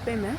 Bene.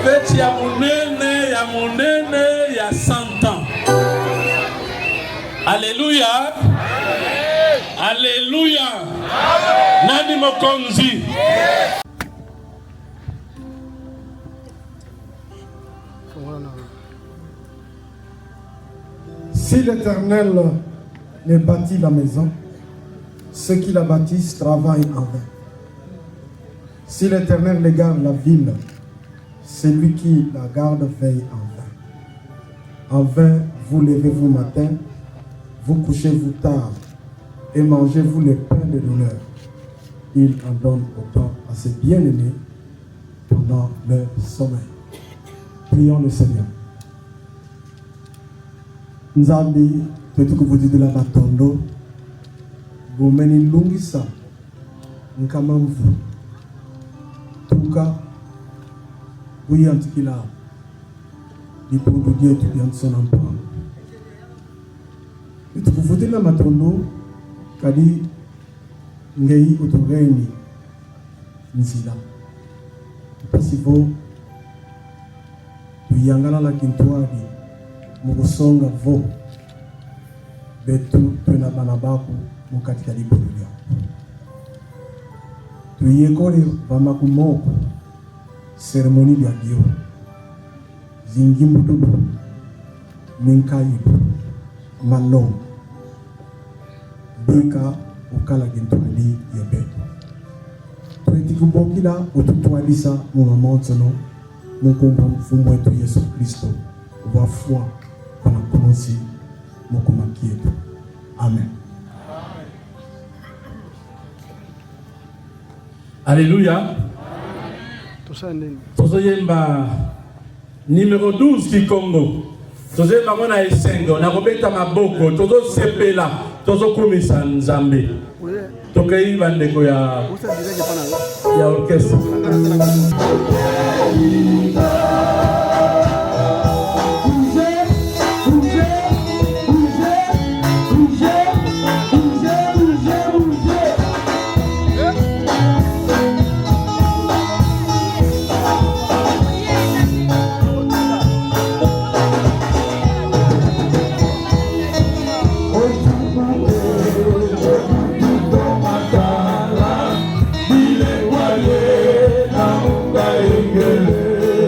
Fête ya monene ya 100 ans. Alléluia. Alléluia. Nani mokonzi. Si l'Éternel ne bâtit la maison, ceux qui la bâtissent travaillent en vain. Si l'Éternel ne garde la ville, celui qui la garde veille en vain. En vain, vous levez-vous matin, vous couchez-vous tard, et mangez-vous les pains de douleur. Il en donne autant à ses bien-aimés pendant leur sommeil. Prions le Seigneur. Nzambi, tutuku vudidila matondo, bumeni lungisa, nkamamvu, tuka, buyantikila, lipundu dietu yantsonampa. Tutuku vudidila matondo, kadi ngei utureni nzila. Pasivo, tuyangala la kintuadi, Mugusonga vo betu twena banabaku mukatika libulia tuyekole bamakumoko seremoni ya dio zingimbudu minkaibu manom bika ukala gintwali yebetu twetikubokila ututwalisa mu mamontono mukumba mfumo wetu Yesu Kristo wa foi pendant commencer mon commandier. Amen. Alléluia. Tozoyemba numéro 12 Kikongo. Tozoyemba mona esengo na kobeta maboko tozo sepela tozo kumisa Nzambe. Tokei bandeko ya orchestre. Ingele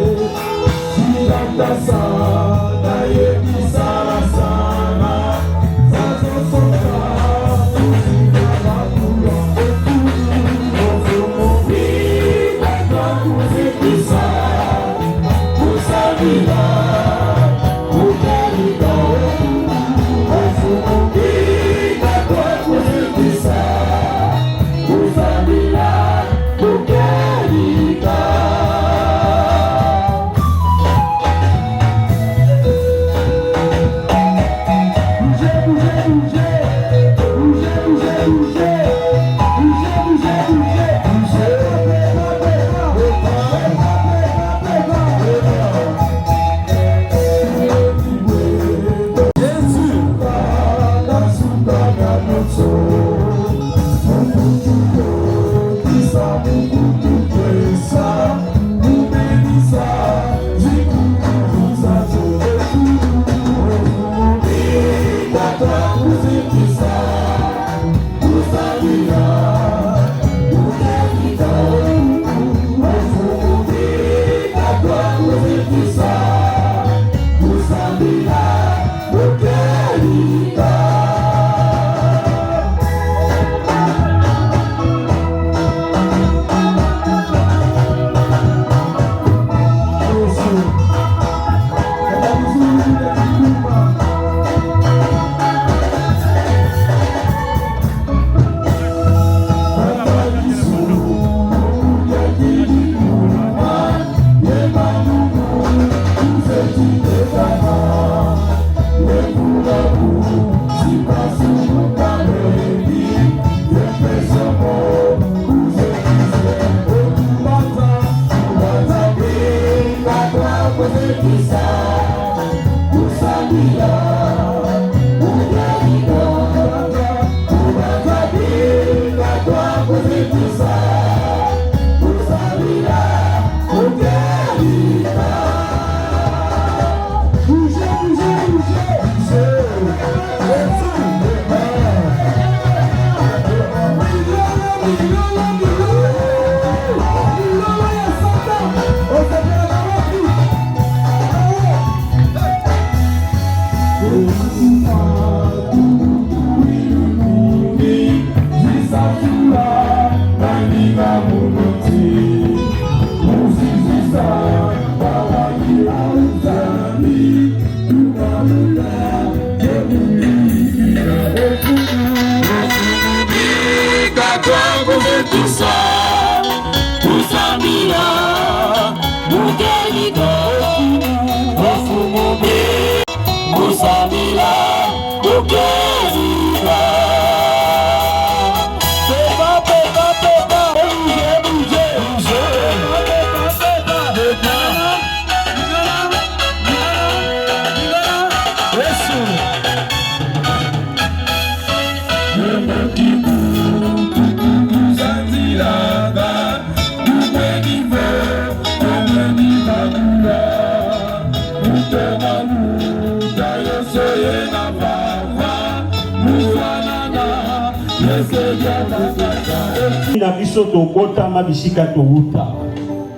Na biso tobotama bisika towuta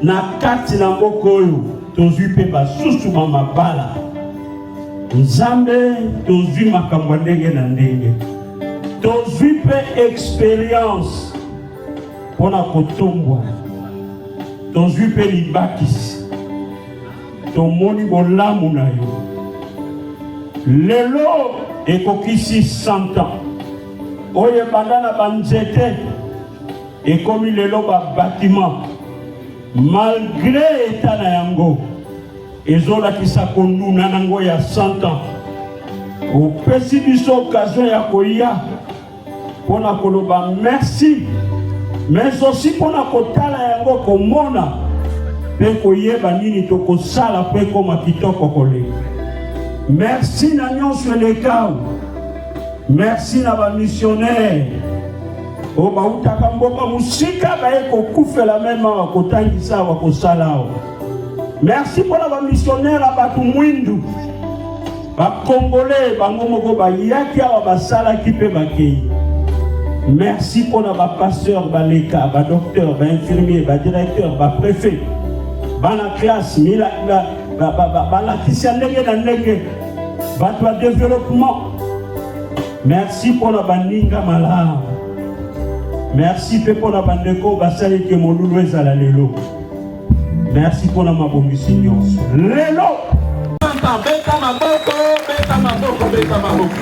na kati na mboka oyo tozwi mpe basusu mabala Nzambe tozwi makambo ndenge na ndenge tozwi mpe experience mpona kotombwa tozwi mpe libakisi tomoni bolamu na yo lelo ekokisi 100 ans oyo ebanda na banzete ekomi lelo babatima malgré eta na yango ezolakisa konduna nango ya 100 ans opesi biso occasion ya koya mpona koloba merci mais aussi mpona kotala yango komona mpe koyeba nini tokosala mpo ekoma kitoko kolenga merci na nyonso elekau merci na bamissionnaire o bautaka mboka musika baye kokufela meme awa kotangisa awa kosala awa merci mpona bamissionnaire bato mwindu bakongole bango moko bayaki awa basalaki mpe bakei merci mpona bapasteur baleka badocteur bainfirmier badirecteur bapréfet bana classe balakisi ya ndenge na ndenge bato ya développement merci mpona baninga malamu merci mpe mpona bandeko basali ete molulu ezala lelo merci mpona mabongisi nyonso lelo beta maboko beta maboko beta maboko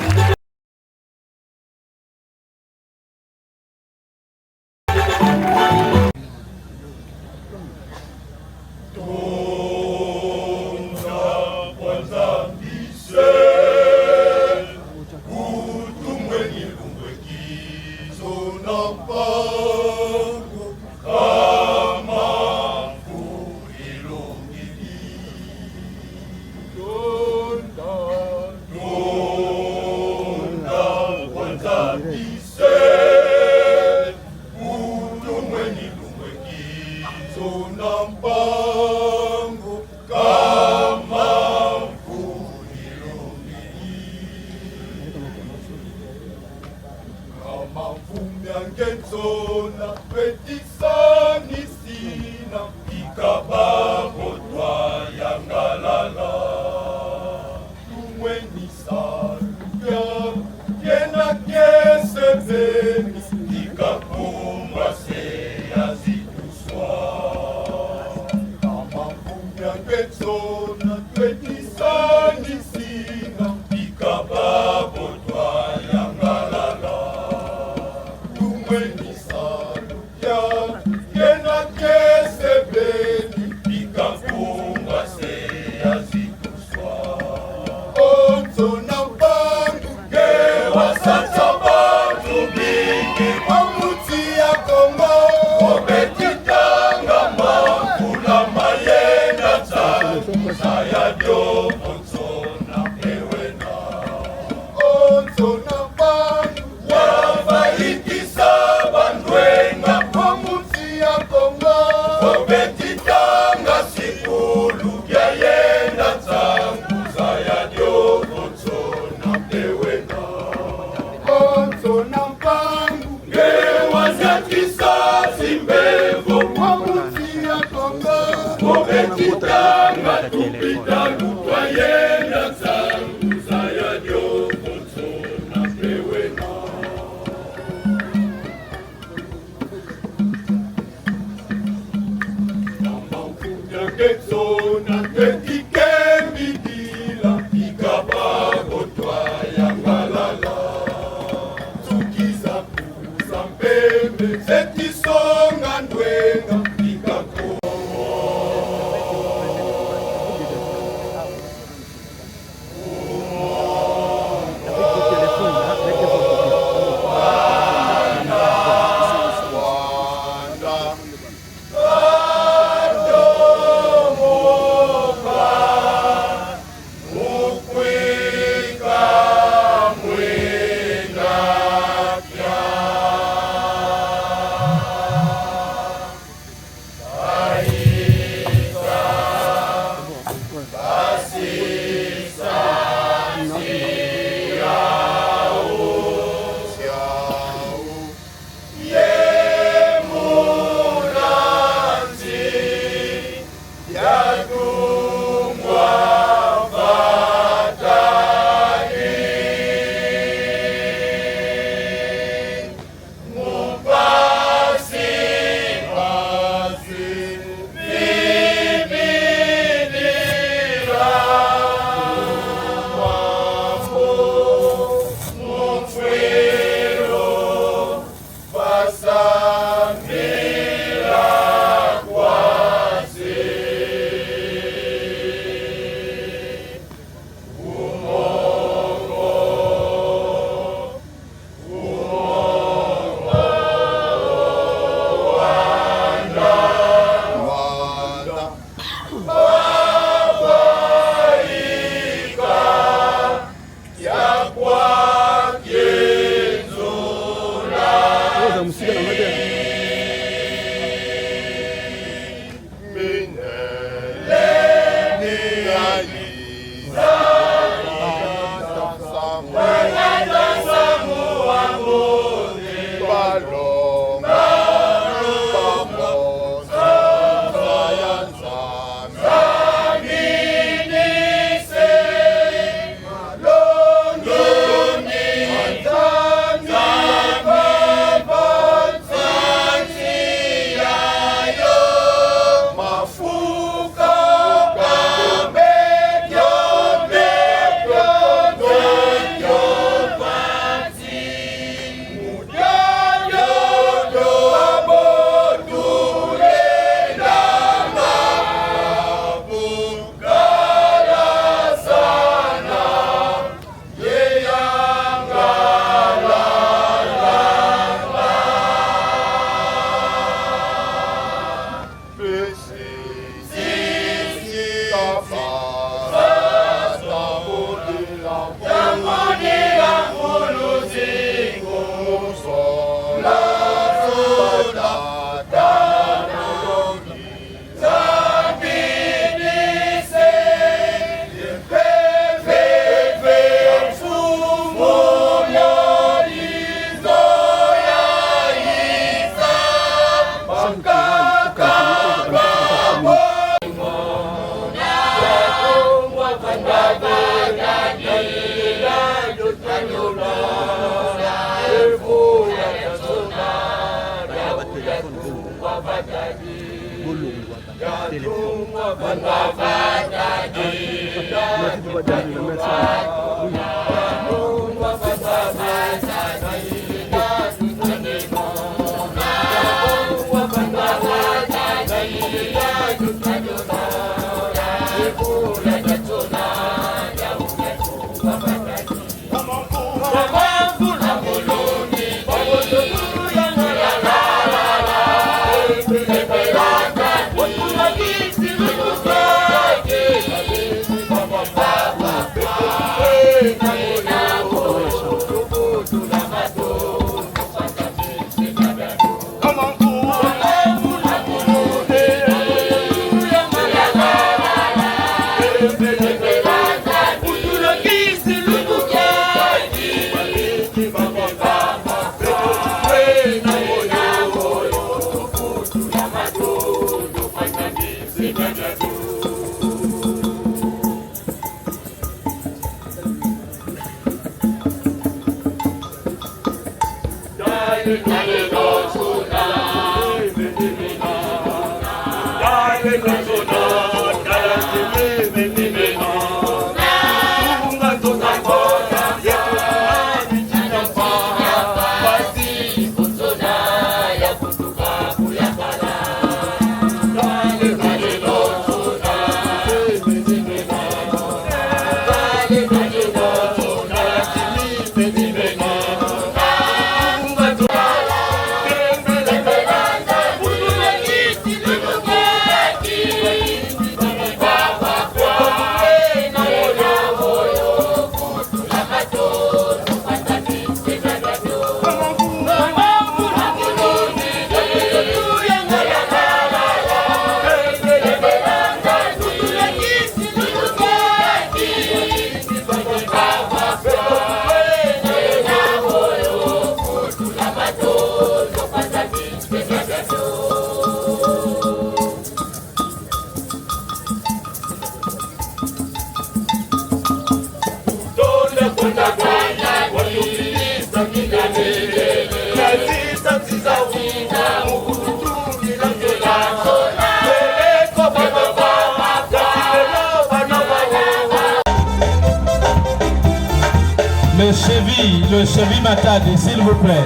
Le cheville Matadi, s'il vous plaît.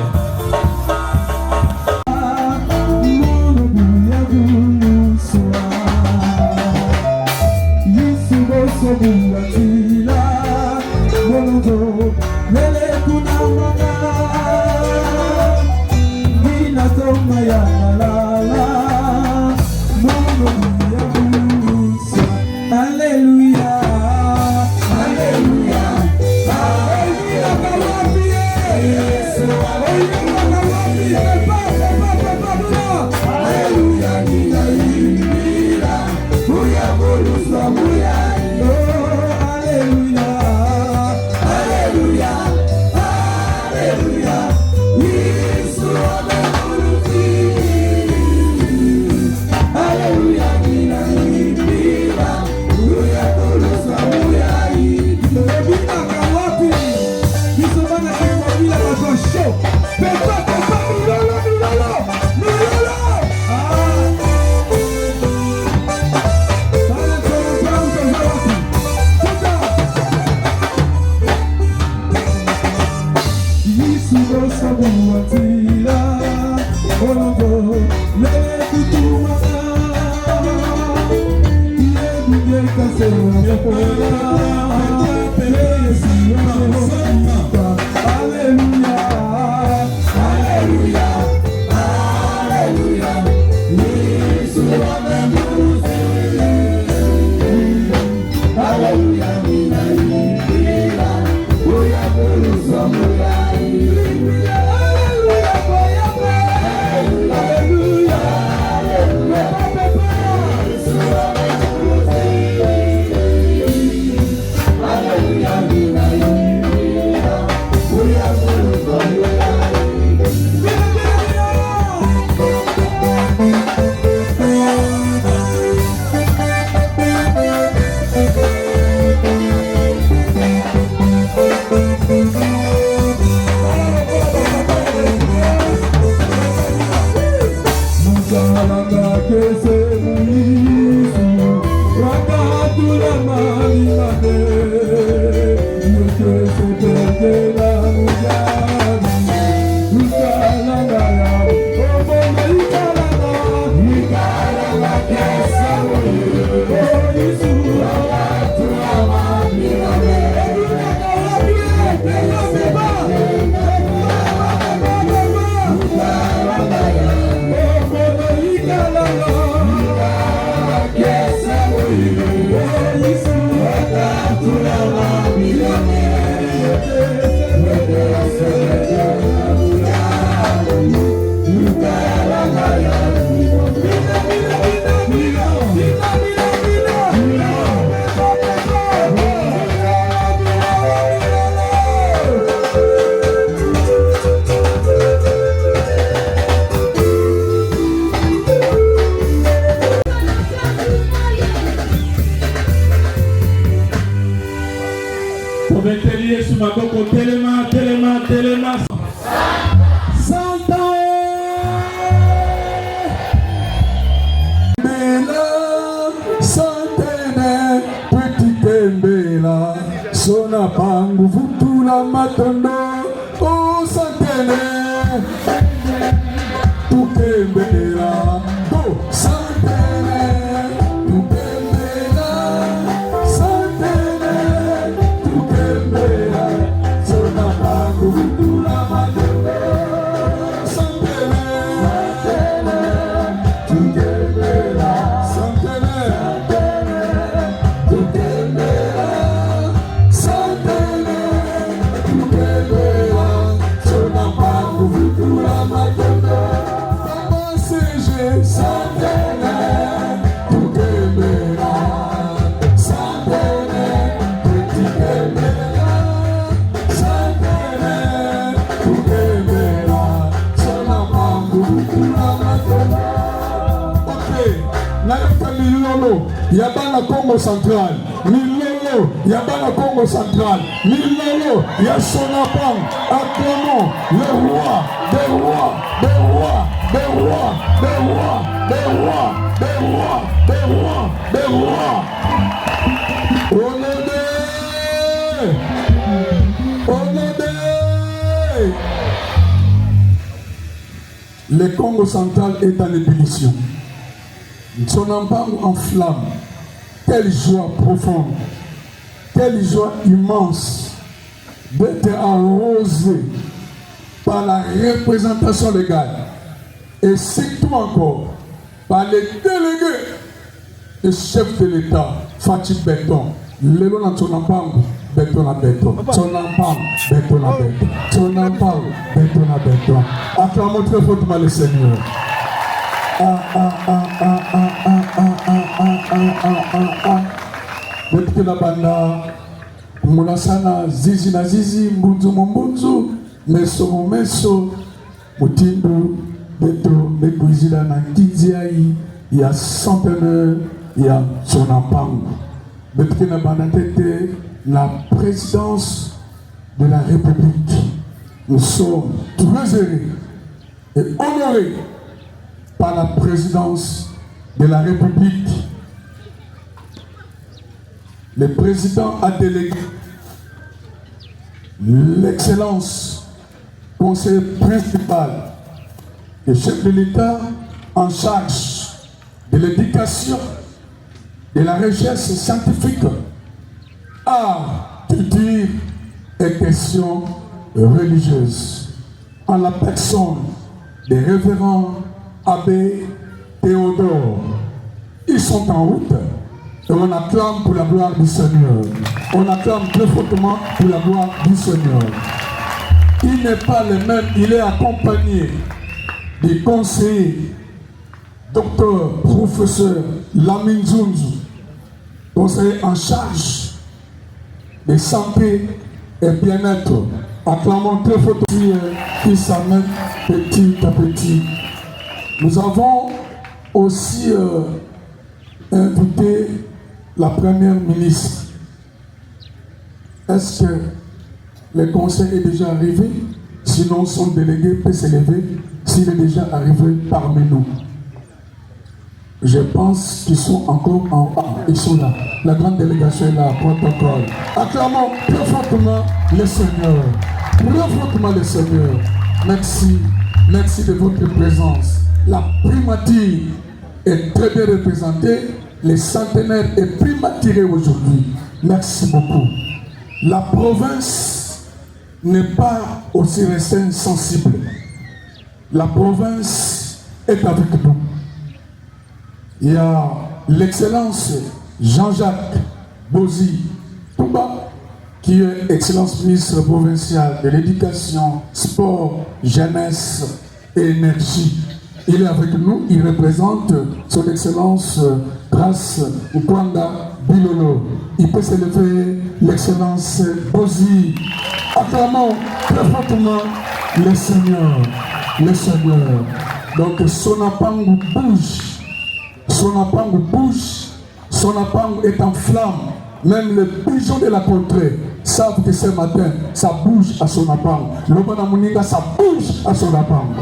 Alléluia. Sona pangu futula matondo o santene tukembela o santene tukembela santene tukembela sona pangu futula matondo santene tukembela santene tukembela Yabana Congo Central, Milolo, Yabana Congo Central, Milolo, Yasonapang, acclamons le roi, des rois, des rois, des rois, des rois, des rois, des rois, des rois, des rois. Honoré. Le Congo Central est en ébullition. Son embargo en flamme, quelle joie profonde, quelle joie immense d'être arrosé par la représentation légale et surtout encore par les délégués et chefs de l'État, Fatih Benton. Le long de son embargo, Benton à Benton, son embargo, Benton à Benton, son embargo, Benton à Benton. Acclamons très fortement le Seigneur. Depuis la banda, Moulasana, Zizi na Zizi, Mbunzu Mbunzu, Meso Meso, Mutindu, Beto, Mekuizila na Kinziaï, il y a centenaire, il y a son empango. Depuis la banda, la présidence de la République. Nous sommes très heureux et honorés par la présidence de la République. Le président a délégué l'excellence conseiller principal et chef de l'État en charge de l'éducation, de la recherche scientifique, art, culture et questions religieuses, en la personne des révérends Abbé Théodore. Ils sont en route et on acclame pour la gloire du Seigneur. On acclame très fortement pour la gloire du Seigneur. Il n'est pas le même, il est accompagné des conseillers, docteur, professeur Lamine Zunzu, conseiller en charge de santé et bien-être. Acclamons très fortement qui s'amène petit à petit. Nous avons aussi invité la première ministre. Est-ce que le conseil est déjà arrivé? Sinon, son délégué peut s'élever s'il est déjà arrivé parmi nous. Je pense qu'ils sont encore en A. Ils sont là. La grande délégation est là, protocole. Acclamons très fortement le Seigneur. Très fortement le Seigneur. Merci. Merci de votre présence. La primature est très bien représentée. Les centenaires est primaturé aujourd'hui. Merci beaucoup. La province n'est pas aussi restée insensible. La province est avec nous. Il y a l'excellence Jean-Jacques Bozy Touba, qui est excellence ministre provincial de l'éducation, sport, jeunesse et énergie. Il est avec nous, il représente son excellence Grace Nkwanda Bilolo. Il peut s'élever l'excellence Bozy. Acclamons très fortement le Seigneur. Le Seigneur. Donc Sonapangu bouge. Sonapangu bouge. Sonapangu est en flamme. Même les pigeons de la contrée savent que ce matin, ça bouge à Sonapangu. Lobana Muninga, ça bouge à Sonapangu.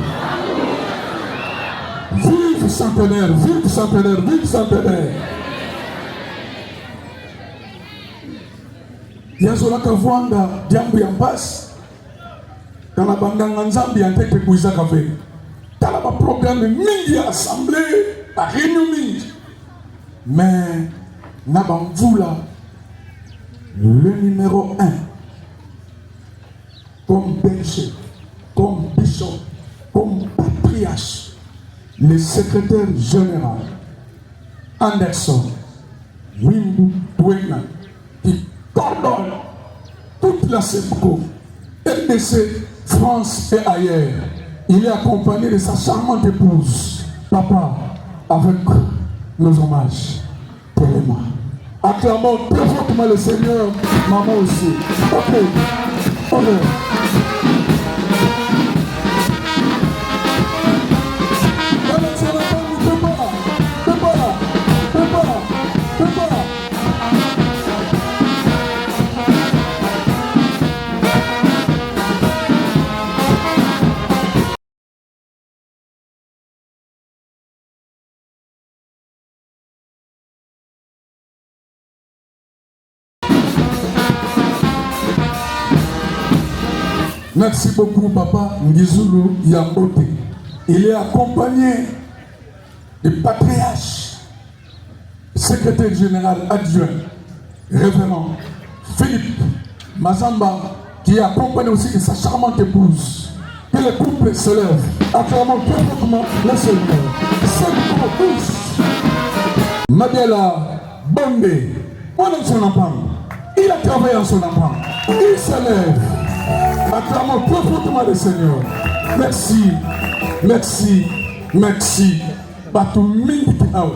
Vive centenaire, vive centenaire, vive centenaire. Yazola Kavwanda, Diambu Yambas, dans la Bandanga Nzambi, en tête de Bouiza Kave. Dans la programme midi assemblée, à réunion midi. Mais, Nabamvoula, le numéro 1, comme berger, comme bishop, comme patriarche, le secrétaire général Anderson Wimbu Douena, qui coordonne toute la SEPCO, RDC, France et ailleurs. Il est accompagné de sa charmante épouse, papa, avec nos hommages pour les mains. Acclamons très fortement le Seigneur, maman aussi. Ok, honneur. Merci beaucoup, papa Ngizulu Yambote. Il est accompagné du patriarche, secrétaire général adjoint, révérend Philippe Mazamba, qui est accompagné aussi de sa charmante épouse. Que le couple se lève. Acclamons très fortement le Seigneur. C'est pour Madela Bonde, on aime son enfant. Il a travaillé en son enfant. Il se lève. Acclamons très fortement le Seigneur. Merci, merci, merci. Batou mingi au.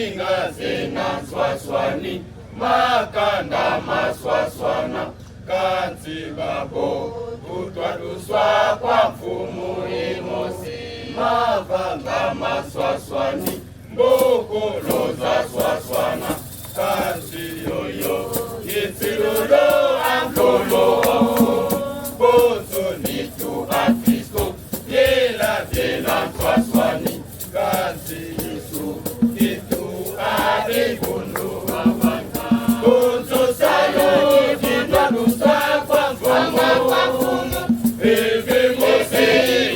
Singa zina swaswani, makanda maswaswana, kanzi babo, utwaduswa kwa mfumu imosi, mavanga maswaswani, mbokolo za swaswana, kanzi yoyo, itilolo ankolo, bozo nitu afisko, yela vela swaswani, kanzi isu, itu adebundu wawanga, bozo sayo, itwaduswa kwa mfumu, eve mose,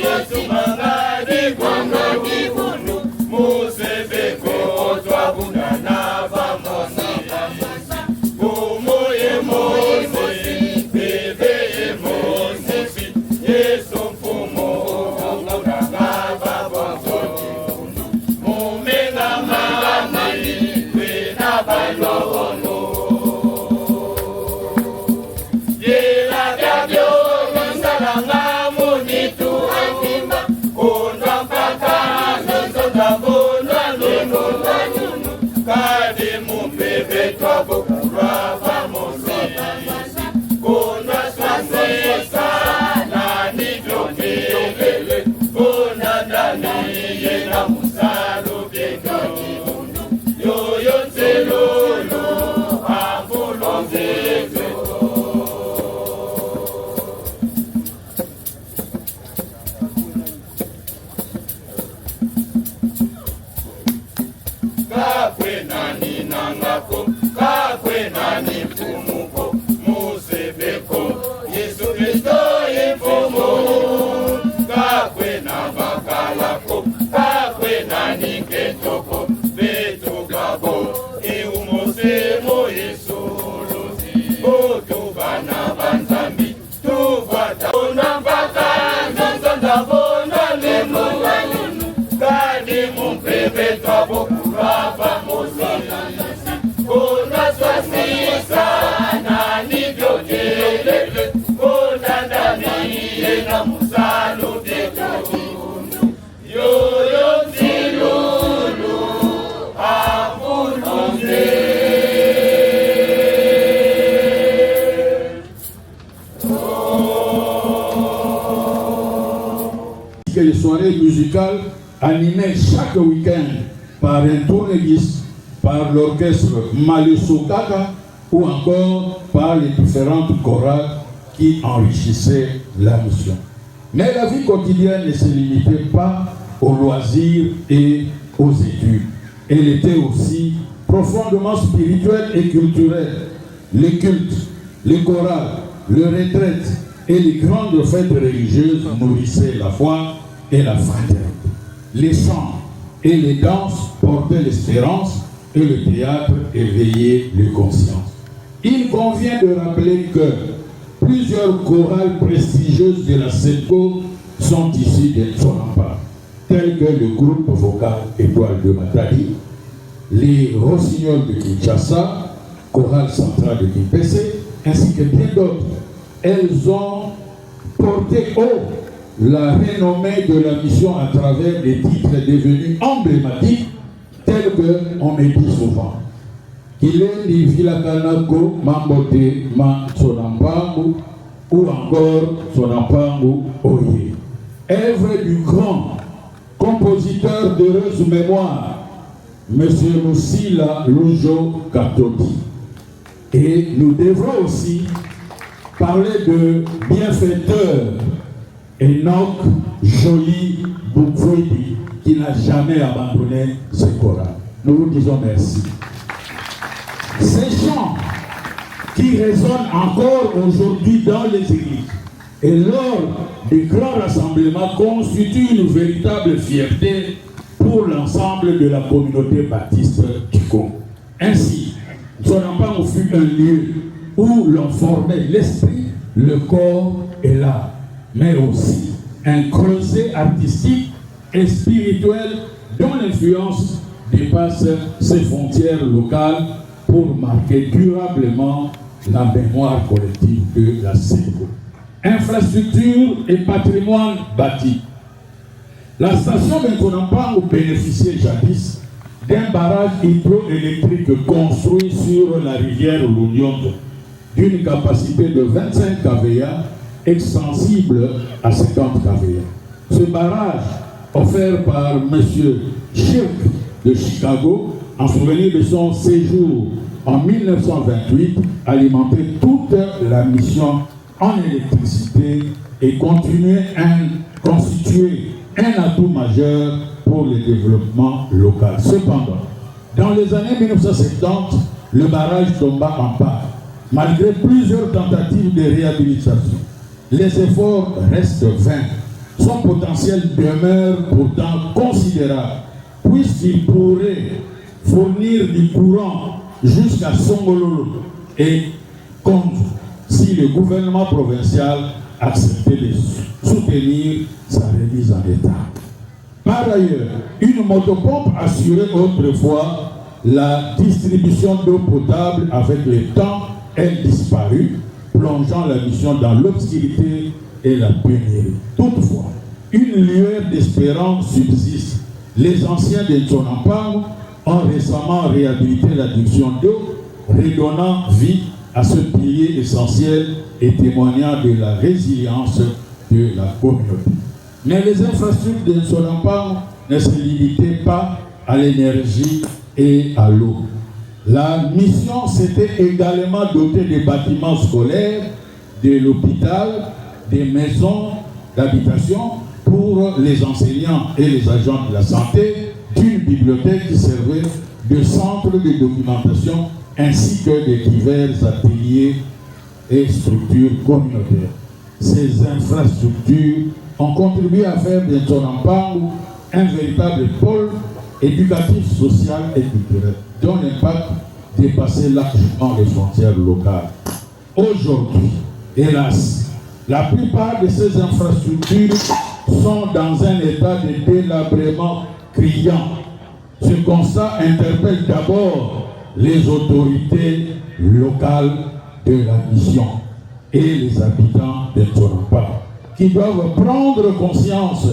yesu mangadi bundu, mose beko, otwabunda na vamosi, umoye mose, bebe mose, yesu mfumo, ongona babonzoti, mumenga mani, wena balono, yela gabyo, nsalanga munitu afimba, kondwa mpaka, nzonda bonwa nunu, kade mumbebe twabo, kurwa vamosi, kondwa swasesa, nani vyokele, kona ndani yena musalo biedoji, yoyo zelolo, avulo zeze. Kakwe nani nangako, kakwe nani mfumuko, musebeko, Yesu Kristo imfumu. Kakwe na bakalako, kakwe nani ketoko, beto gabo, iumosemo Yesu luzi. Botu bana banzambi, tuvata una mpaka, nzonda bona lemo wanunu, kadi mumpebe twabo kurava mosi, kona swasisa, nani vyojele, kona ndani yena musalo biedoji, yoyo zilulu, avuloze. Les soirées musicales animées chaque week-end par un tournevis, par l'orchestre Malesokaka ou encore par les différentes chorales qui enrichissaient la mission. Mais la vie quotidienne ne se limitait pas aux loisirs et aux études. Elle était aussi profondément spirituelle et culturelle. Les cultes, les chorales, les retraites et les grandes fêtes religieuses nourrissaient la foi et la fraternité. Les chants et les danses portaient l'espérance et le théâtre éveillait les consciences. Il convient de rappeler que plusieurs chorales prestigieuses de la SEDCO sont issues de Tsonampa, tels que le groupe vocal Étoile de Matadi, les Rossignols de Kinshasa, chorale centrale de Kimpese, ainsi que bien d'autres. Elles ont porté haut la renommée de la mission à travers des titres devenus emblématiques, tels que on me dit souvent Kileli Vilakanako Mambote Ma Tsonampangu ou encore Tsonampangu Oye. Œuvre du grand compositeur d'heureuse mémoire, M. Lucila Lujo Katoti. Et nous devrons aussi parler de bienfaiteur Enoch Joly Boukouidi, qui n'a jamais abandonné ce chorale. Nous vous disons merci. Ces chants qui résonnent encore aujourd'hui dans les églises et lors des grands rassemblements constituent une véritable fierté pour l'ensemble de la communauté baptiste du Congo. Ainsi, Tsonampangu fut un lieu où l'on formait l'esprit, le corps et l'âme, mais aussi un creuset artistique et spirituel dont l'influence dépasse ses frontières locales pour marquer durablement la mémoire collective de la SEDCO. Infrastructure et patrimoine bâti. La station de Tsonampangu bénéficiait jadis d'un barrage hydroélectrique construit sur la rivière Lounionde d'une capacité de 25 kVA extensible à 50 kVA. Ce barrage, offert par M. Shirk de Chicago, en souvenir de son séjour en 1928, alimentait toute la mission en électricité et constituait un atout majeur pour le développement local. Cependant, dans les années 1970, le barrage tomba en panne. Malgré plusieurs tentatives de réhabilitation, les efforts restent vains. Son potentiel demeure pourtant considérable, puisqu'il pourrait fournir du courant jusqu'à Songololo et Kondu si le gouvernement provincial acceptait de soutenir sa remise en état. Par ailleurs, une motopompe assurait autrefois la distribution d'eau potable. Avec le temps, elle disparut, plongeant la mission dans l'obscurité et la pénurie. Toutefois, une lueur d'espérance subsiste. Les anciens de Tsonampang ont récemment réhabilité l'adduction d'eau, redonnant vie à ce pilier essentiel et témoignant de la résilience de la communauté. Mais les infrastructures de Tsonampang ne se limitaient pas à l'énergie et à l'eau. La mission s'était également dotée de bâtiments scolaires, de l'hôpital, des maisons d'habitation pour les enseignants et les agents de la santé, d'une bibliothèque qui servait de centre de documentation ainsi que de divers ateliers et structures communautaires. Ces infrastructures ont contribué à faire de Tsonampang un véritable pôle éducatif, social et culturel, dont l'impact dépassait largement les frontières locales. Aujourd'hui, hélas, la plupart de ces infrastructures sont dans un état de délabrement criant. Ce constat interpelle d'abord les autorités locales de la mission et les habitants de Tsonampang, qui doivent prendre conscience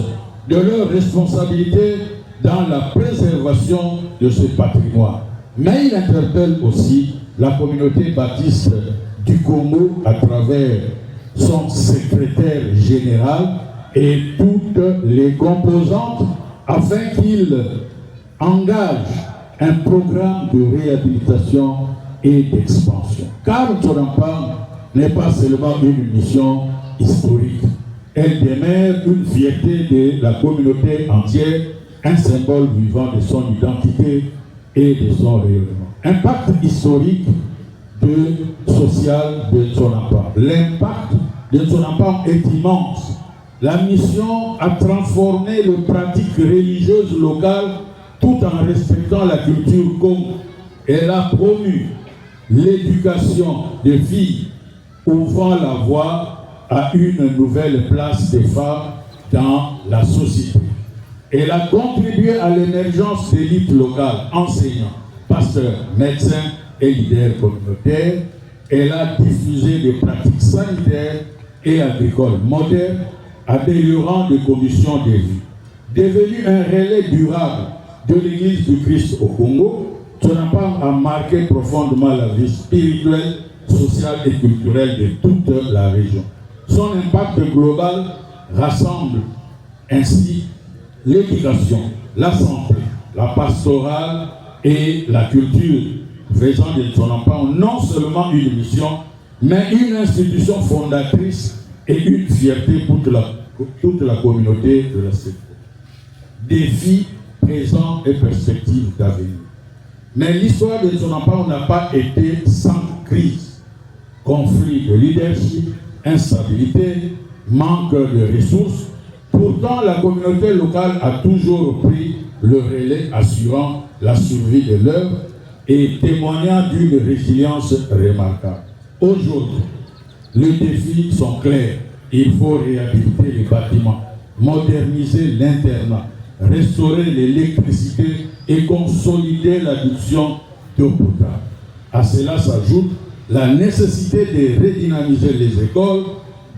de leurs responsabilités dans la préservation de ce patrimoine. Mais il interpelle aussi la communauté baptiste du Congo à travers son secrétaire général et toutes les composantes afin qu'il engage un programme de réhabilitation et d'expansion. Car Tsonampang n'est pas seulement une mission historique, elle demeure une fierté de la communauté entière, un symbole vivant de son identité et de son rayonnement. Impact historique social de Tsonampang. L'impact de Tsonampang est immense. La mission a transformé les pratiques religieuses locales tout en respectant la culture Congo. Elle a promu l'éducation des filles, ouvrant la voie à une nouvelle place des femmes dans la société. Elle a contribué à l'émergence d'élites locales, enseignants, pasteurs, médecins et leaders communautaires. Elle a diffusé des pratiques sanitaires et agricoles modernes, améliorant les conditions de vie. Devenu un relais durable de l'Église du Christ au Congo, Tsonampang a marqué profondément la vie spirituelle, sociale et culturelle de toute la région. Son impact global rassemble ainsi l'éducation, la santé, la pastorale et la culture, faisant de Tsonampang non seulement une mission, mais une institution fondatrice et une fierté pour toute la communauté de la secteur. Défis présents et perspectives d'avenir. Mais l'histoire de Tsonampang n'a pas été sans crise. Conflit de leadership, instabilité, manque de ressources. Pourtant, la communauté locale a toujours pris le relais, assurant la survie de l'œuvre et témoignant d'une résilience remarquable. Aujourd'hui, les défis sont clairs. Il faut réhabiliter les bâtiments, moderniser l'internat, restaurer l'électricité et consolider l'adduction d'eau potable. À cela s'ajoute la nécessité de redynamiser les écoles,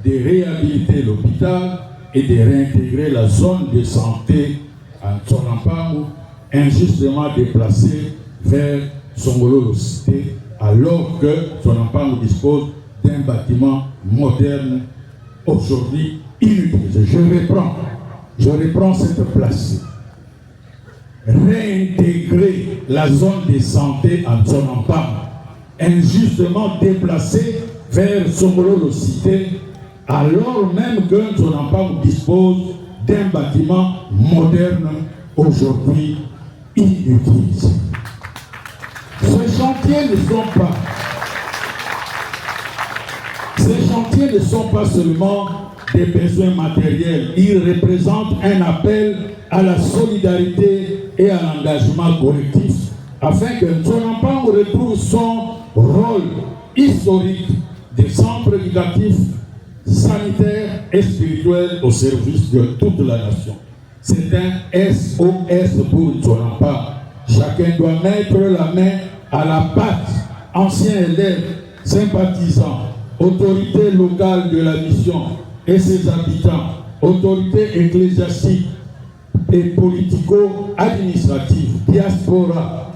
de réhabiliter l'hôpital et de réintégrer la zone de santé à Tsonampang, injustement déplacé vers Songolo-Cité, alors que Sonampango dispose d'un bâtiment moderne aujourd'hui inutilisé. Je reprends cette place. Réintégrer la zone de santé en Sonampango, injustement déplacée vers Songolo-Cité, alors même que Sonampango dispose d'un bâtiment moderne aujourd'hui inutilisé. Ces chantiers ne sont pas seulement des besoins matériels, ils représentent un appel à la solidarité et à l'engagement collectif, afin que Sonampango retrouve son rôle historique de centre éducatif, sanitaire et spirituel au service de toute la nation. C'est un SOS pour Sonampango. Chacun doit mettre la main à la pâte. Anciens élèves, sympathisants, autorités locales de la mission et ses habitants, autorités ecclésiastiques et politico-administratives, diaspora,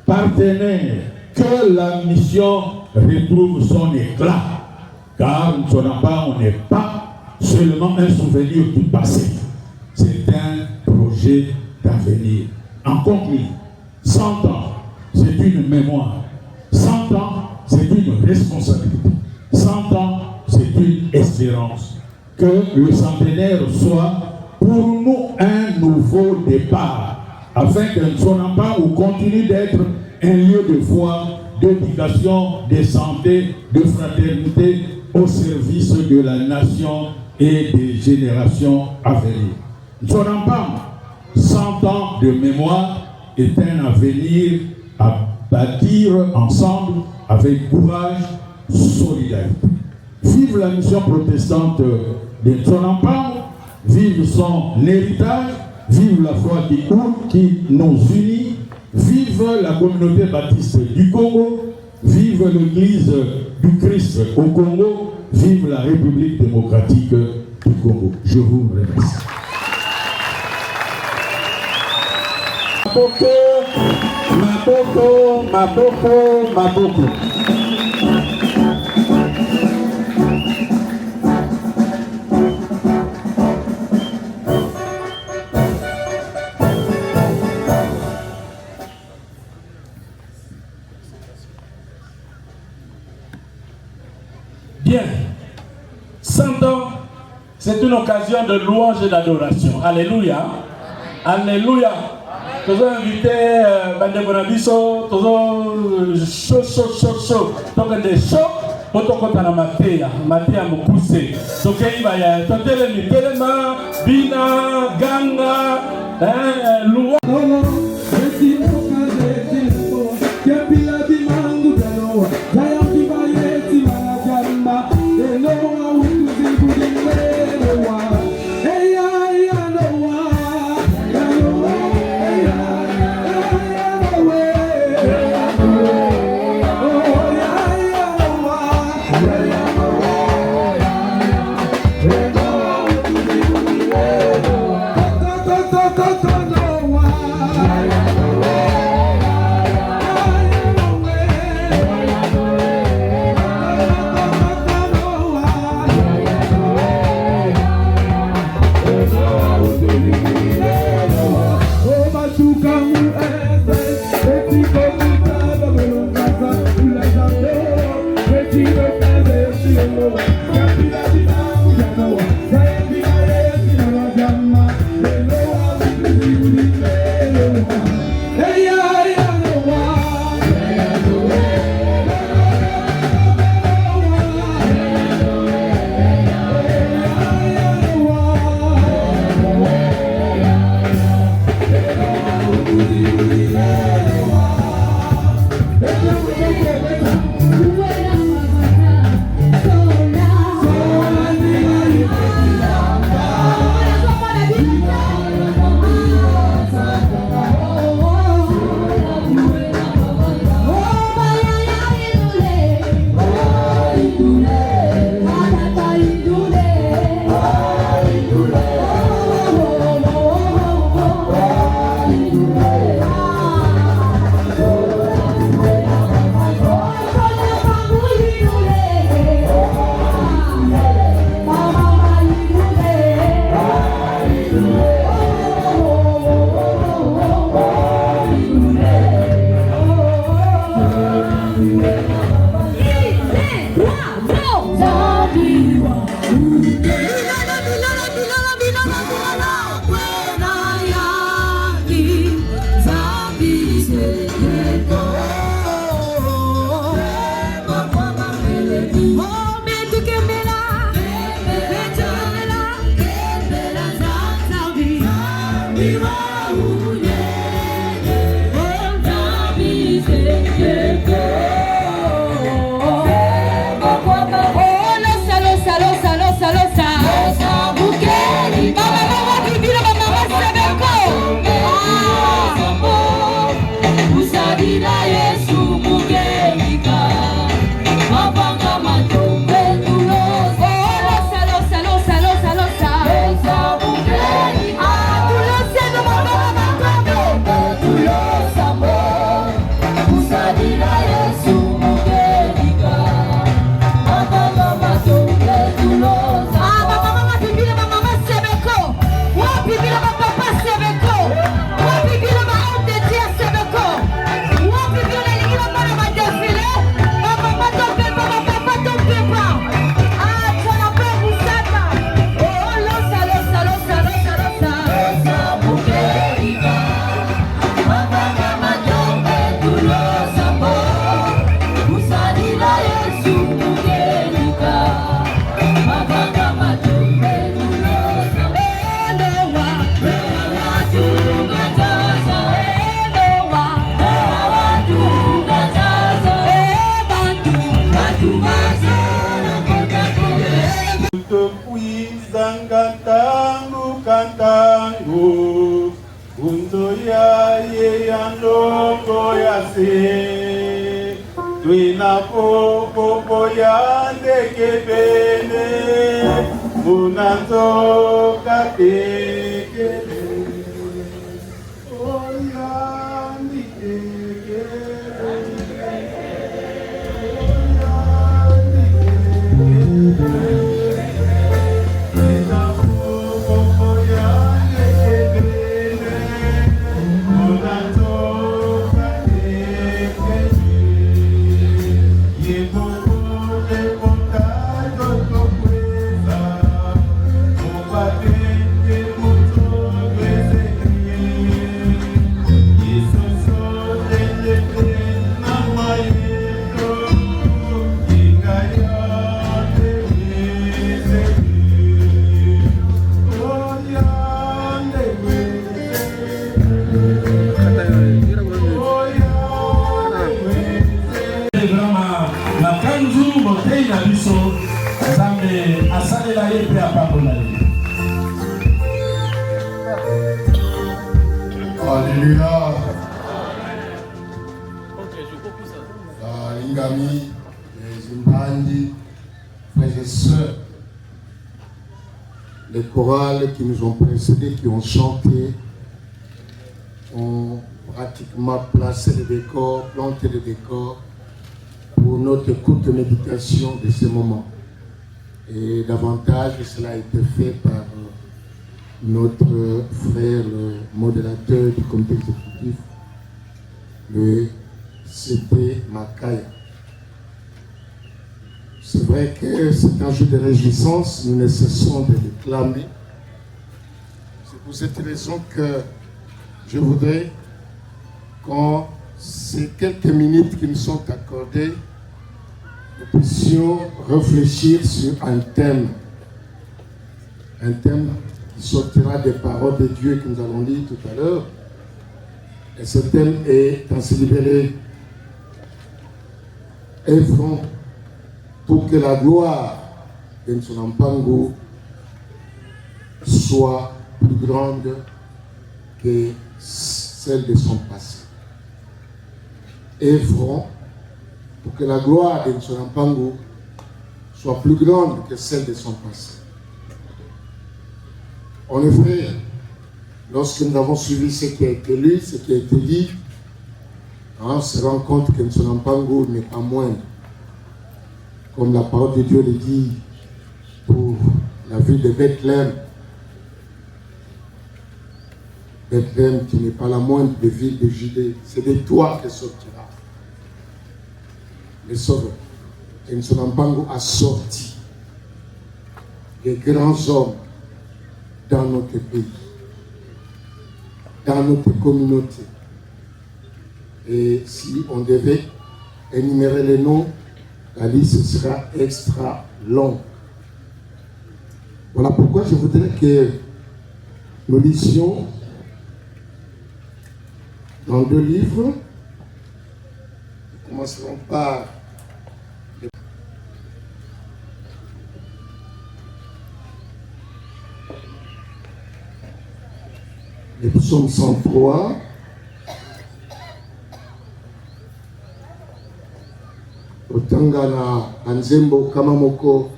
partenaires, que la mission retrouve son éclat. Car Sonampango n'est pas seulement un souvenir du passé, c'est un projet d'avenir. En conclusion, 100 ans, c'est une mémoire. 100 ans, c'est une responsabilité. 100 ans, c'est une espérance. Que le centenaire soit pour nous un nouveau départ, afin que Sonampango continue d'être un lieu de foi, d'éducation, de santé, de fraternité au service de la nation et des générations à venir. Sonampango, 100 ans de mémoire est un avenir à bâtir ensemble avec courage, solidarité. Vive la mission protestante de Sonampango, vive son héritage, vive la foi qui nous unit, vive la communauté baptiste du Congo, vive l'Église du Christ au Congo, vive la République démocratique du Congo. Je vous remercie. Maboko. Bien. 100 ans, c'est une occasion de louange et d'adoration. Alléluia. Alléluia. Nous avons invité Bande Bonabiso, nous avons chaud. Donc, des chauds, pour tout le monde, Matéa m'a poussé. Donc, il va y avoir Telema, Bina, Ganga, louange. Thank you. Alléluia. Lingami, les Zimbandi, frères et sœurs, les chorales qui nous ont précédés, qui ont chanté, ont pratiquement placé le décor, planté le décor pour notre courte méditation de ce moment. Et davantage, cela a été fait par notre frère, le modérateur du comité exécutif, le CP Makaya. C'est vrai que c'est un jour de réjouissance, nous ne cessons de le clamer. C'est pour cette raison que je voudrais qu'en ces quelques minutes qui nous sont accordées, nous puissions réfléchir sur un thème qui sortira des paroles de Dieu que nous allons lire tout à l'heure. Et ce thème est ainsi libéré. Œuvrons pour que la gloire de Ntsonampango soit plus grande que celle de son passé. Œuvrons pour que la gloire de Ntsonampango soit plus grande que celle de son passé. En effet, lorsque nous avons suivi ce qui a été lu, ce qui a été dit, on se rend compte que Ntsonampango n'est pas moindre. Comme la parole de Dieu le dit pour la ville de Bethléem. Bethléem qui n'est pas la moindre des villes de Judée, c'est de toi que sortira le sauveur. Et Ntsonampango a sorti des grands hommes dans notre pays, dans notre communauté. Et si on devait énumérer les noms, la liste sera extra longue. Voilà pourquoi je voudrais que nous lisions dans 2 livres. Nous commencerons par le psaume 103. Otanga na Anzembo Kamamoko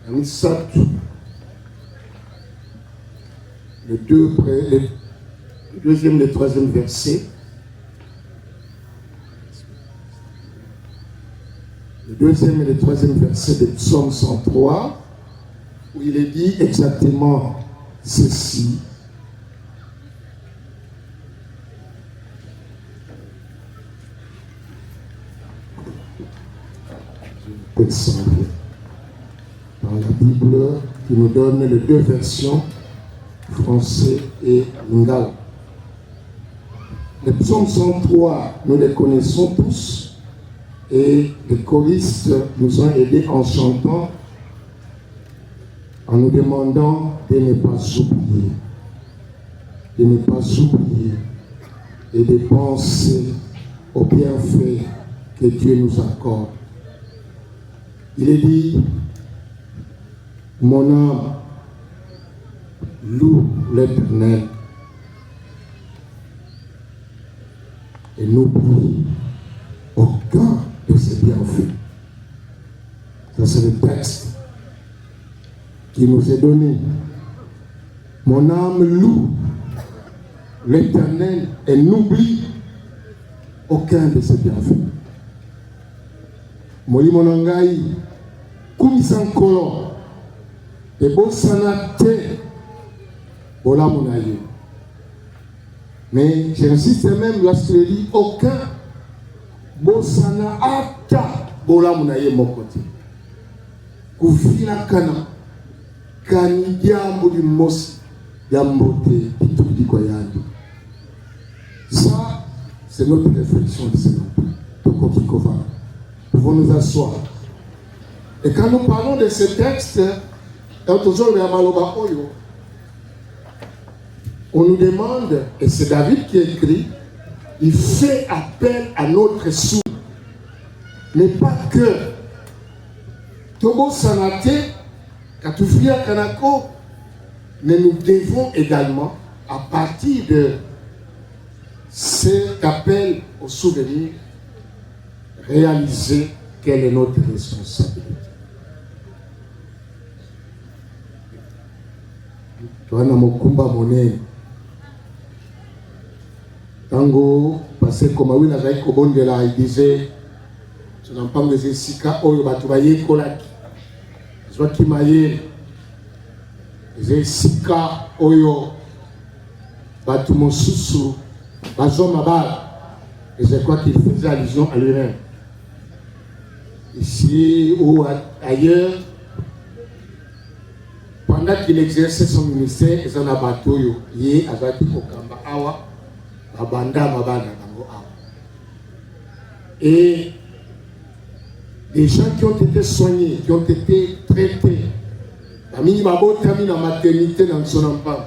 Misatu. Le deuxième et le troisième verset. Le deuxième et le troisième verset de Psaume 103, où il est dit exactement ceci. Dans la Bible qui nous donne les 2 versions, français et lingala. Les psaumes 103, nous les connaissons tous et les choristes nous ont aidés en chantant, en nous demandant de ne pas oublier, et de penser aux bienfaits que Dieu nous accorde. Il est dit, mon âme loue l'Éternel et n'oublie aucun de ses bienfaits. Ça, c'est le texte qui nous est donné. Mon âme loue l'Éternel et n'oublie aucun de ses bienfaits. Molimo nangai kumisankolo ebosana te bolamu na ye. Mais j'insiste même lorsque je dis aucun bosana ata bolamu na ye mokote. Kufila kana kani jambo di mosi jambote pitudi kwa yandi. Ça, c'est notre réflexion de ce matin. Tokokikova. Nous pouvons nous asseoir. Et quand nous parlons de ce texte, on nous demande, et c'est David qui écrit, il fait appel à notre sourd. Mais pas que. Tobo Sanate, Katufia Kanako, mais nous devons également, à partir de cet appel au souvenir, réaliser quelle est notre responsabilité. Toana mokumba monene. Tango, parce que comme oui la jaïko bondela, il disait, tu n'as pas de sika oyo batubaye kolaki. Soit qui maye, sika oyo batumosusu, bazomabal. Et je crois qu'il faisait allusion à lui-même. Ici ou ailleurs, pendant qu'il exerçait son ministère, il s'en a battu, il a battu au Kamba Awa, à Banda Mabana Kango Awa. Et les gens qui ont été soignés, qui ont été traités, Amini Mabo termine en maternité dans son enfant.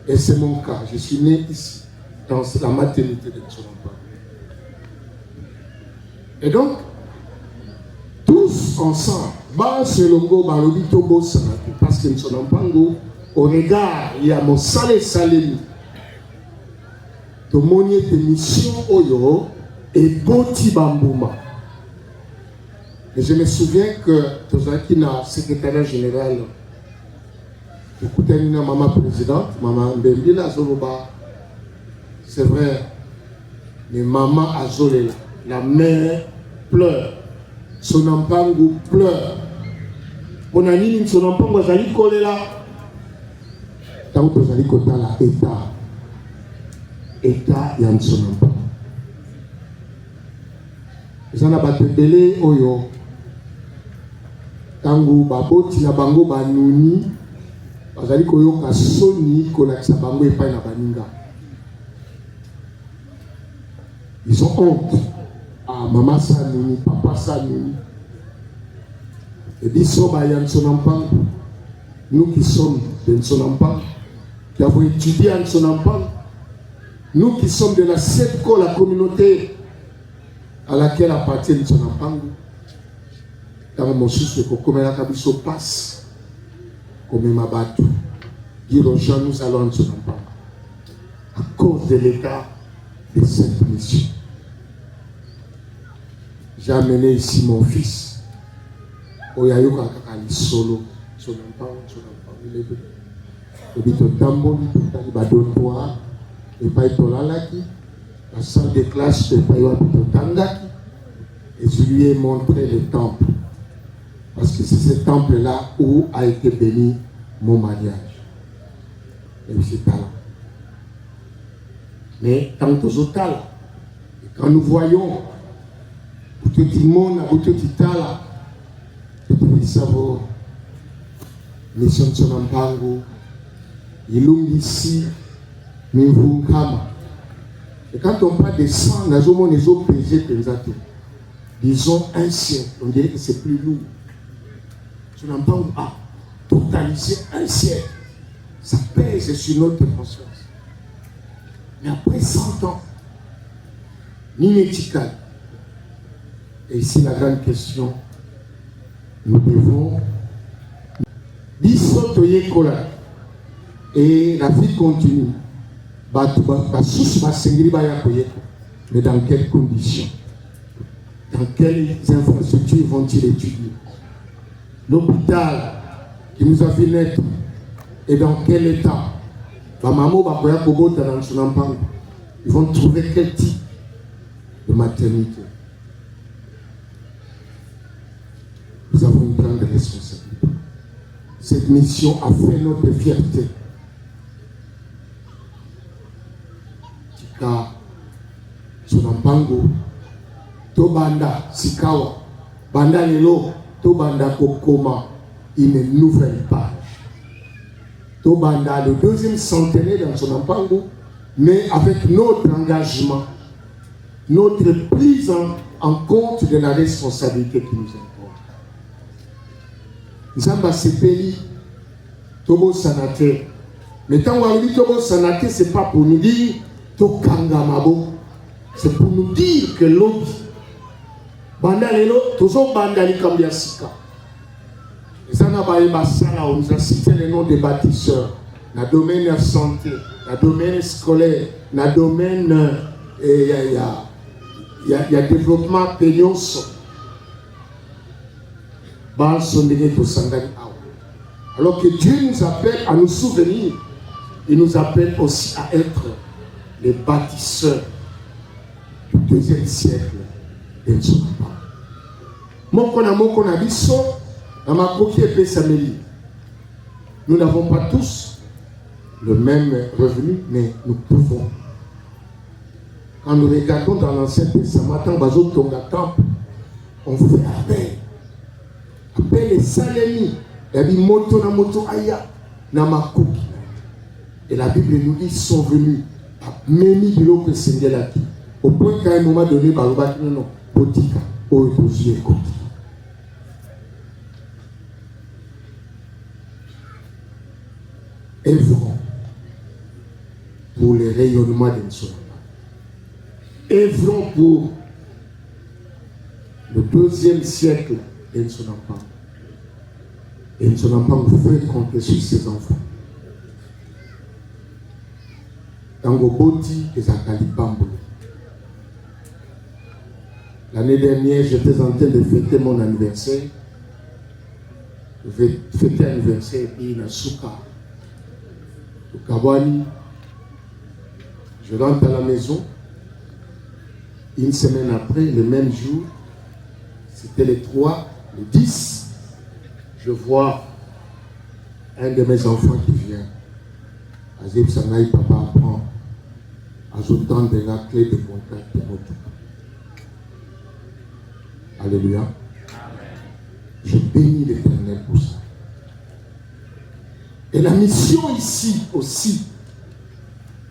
Et c'est mon cas, je suis né ici, dans la maternité de son enfant. Et donc, tous ensemble, parce que nous sommes au regard, il y a mon salé salé. Tout le monde est mission Oyo et Boti Bambouma. Et je me souviens que Tozaki na secrétaire général, écoutez, maman présidente, maman Mbembila Zoloba, c'est vrai, mais maman Azolela, la mère pleure. Son empango pleure. Mon ami, son empango azali kolela. Tant que azali kotala état y a son empango. eza na bato ebele oyo ntango baboti na bango banuni bazali koyoka soni kolakisa bango epai na baninga. Ils ont honte. Ah, maman ça nuni, papa ça nuni. Et biso ba ya Nsonampang, nous qui sommes de Nsonampang, qui avons étudié à Nsonampang, nous qui sommes de la SEPCO, la communauté à laquelle appartient Nsonampang, dans mon souci que comme la kabiso passe, comme ma bateau, dire aux gens nous allons à Nsonampang à cause de l'état de cette mission. J'ai amené ici mon fils. Oyayoka kakali solo, Nsonampang, il est venu. Tamboli, il va donner et pas tolalaki, la salle de classe de Payoa Tangaki, et je lui ai montré le temple. Parce que c'est ce temple-là où a été béni mon mariage. Et c'est là. Mais tant que je là, quand nous voyons tout le monde, tout le là, tout le savoir, mission de Nsonampang, il est ici, nous kama. Et quand on parle de sang, nous avons les autres pesés, disons un siècle, on dirait que c'est plus lourd. Nsonampang a totalisé un siècle, ça pèse sur notre conscience. Mais après 100 ans, ni médical. Et ici la grande question, nous devons dissotoyer Kola. Et la vie continue. Mais dans quelles conditions? Dans quelles infrastructures vont-ils étudier? L'hôpital qui nous a fait naître est dans quel état? Ils vont trouver quel type de maternité? Nous avons une grande responsabilité. Cette mission a fait notre fierté. Tika Nsonampang, Tobanda Sikawa, Banda Lelo, Tobanda Kokoma, une nouvelle page. Tobanda, le deuxième centenaire dans Nsonampang, mais avec notre engagement, notre prise en compte de la responsabilité qui nous incombe. Nzamba sepeli Tobo Sanate. Mais quand on dit Tobo Sanate, ce n'est pas pour nous dire Tokanga Mabo. C'est pour nous dire que l'autre Banda Lelo, Tozo Banda Likambia Sika. On nous a cité les noms des bâtisseurs. Dans le domaine de la santé, dans le domaine scolaire, dans le domaine il y a développement payant. Alors que Dieu nous appelle à nous souvenir, il nous appelle aussi à être les bâtisseurs du deuxième siècle de Nsonampang. Nous n'avons pas tous le même revenu, mais nous pouvons. Quand nous regardons dans l'Ancien Testament, on fait appel les Salémi, et moto na moto aya na makuki. Et la Bible nous dit qu'ils sont venus à Méni Biloko Sengelaki. Au point qu'à un moment donné, Balobaki non, Botika, Oetosi et Koti. Œuvrons pour le rayonnement de Nsonampang. Œuvrons pour le deuxième siècle de Nsonampang. Et Nsonampang veut compter sur ses enfants. Tango Boti et Zakali Bambolo. L'année dernière, j'étais en train de fêter mon anniversaire. Je vais fêter l'anniversaire et Nasuka. Au Kabwani. Je rentre à la maison. Une semaine après, le même jour, c'était le 3, le 10. Je vois un de mes enfants qui vient. Azib Sanaï, papa apprend. Ajoutant de la clé de contact de moto. Alléluia. Je bénis l'Éternel pour ça. Et la mission ici aussi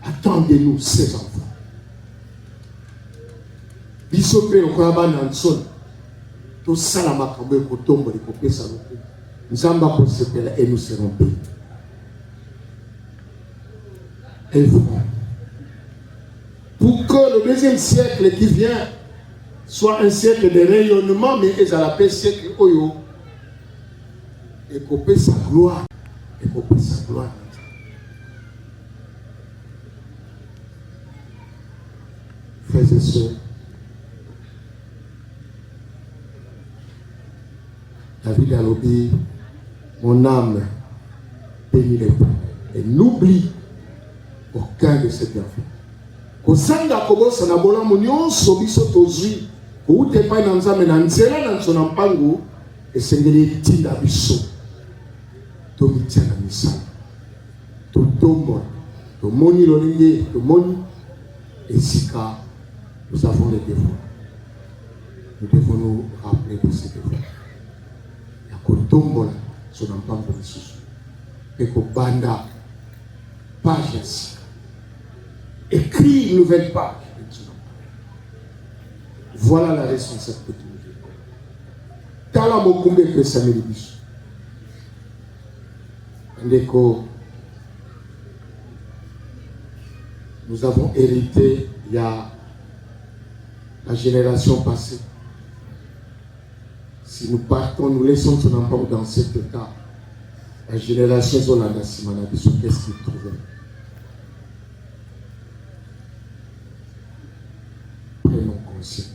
attend de nous, ces enfants. Bisope okaba nanson. Tout ça la makambo ekotombo ekopesa loko. Nzamba posepela et nous serons bénis. Et vous, pour que le deuxième siècle qui vient soit un siècle de rayonnement, mais ils a la siècle oyo et couper sa gloire, et couper sa gloire. Frères et sœurs, David a lobby, mon âme bénit l'Éternel et n'oublie aucun de ses bienfaits. Kosanga kobosa na bolamu nyonso biso tozwi kuute pa na nzambe na nzela na nso na mpango esengeli etinda biso tomitia na misala totombola tomoni lolenge tomoni esika nous avons les défauts. Nous devons nous rappeler de ces défauts. Ya kotombola so na mpango lisusu pe kobanda page ainsi. Écris une nouvelle page. Voilà la responsabilité. Tala mokumbe que Samuel biso. Ndeko, nous avons hérité il y a la génération passée. Si nous partons, nous laissons son enfant dans cet état. La génération Zolanda Simana biso, qu'est-ce qu'il trouvait? Prenons conscience.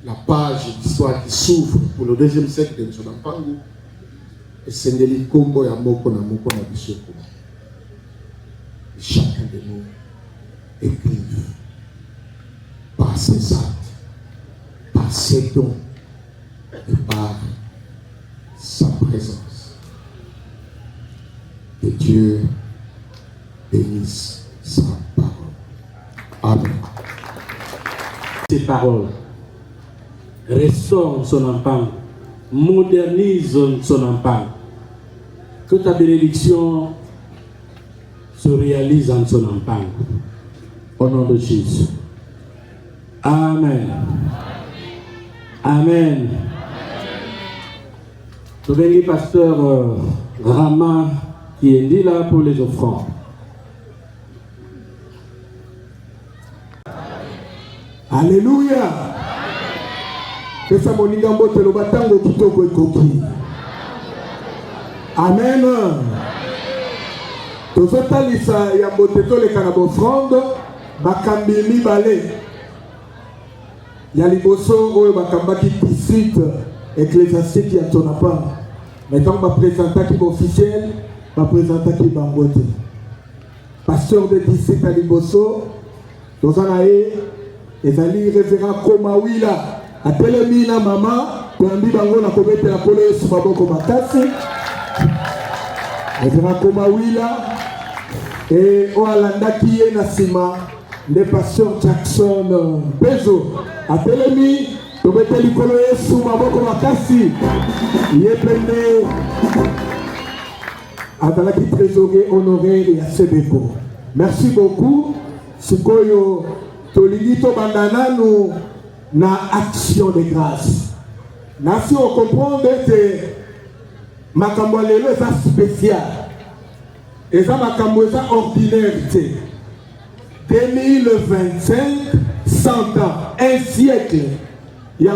La page d'histoire qui s'ouvre pour le deuxième siècle de Nzonampangu et Sengeli Kombo ya Moko na Bisoko. Chacun de nous écrive par ses actes, par ses dons et par sa présence. Que Dieu bénisse sa parole. Amen. Ces paroles restaure son empan, modernise son empan. Que ta bénédiction se réalise en son empan. Au nom de Jésus. Amen. Amen. Je vais pasteur Rama qui est là pour les offrandes. Alléluia. Que ça moninga mbote lo batango kitoko ekoki. Amen. Tozotalisa ya mbote toleka na bofrande bakambi mibale. Ya liboso oyo bakambaki district ecclésiastique ya Tonapa. Maintenant ba présentaki officiel, ba présentaki bangote. Pasteur de district à liboso, tozanae ezali révérend Komawila. Atelemi na mama kuambi bango na kobetela pole Yesu maboko makasi. Révérend Komawila et oalandaki ye na sima le pasteur Jackson Bezo. Atelemi tobeteli pole Yesu maboko makasi. Yepende azalaki trésorier honoré ya Sebeko. Merci beaucoup. Sikoyo tolingi to bandana nous na action de grâce. Na si on comprend que makambo lelo eza spécial. Eza makambo eza ordinaire. 2025, 100 ans, un siècle. Il y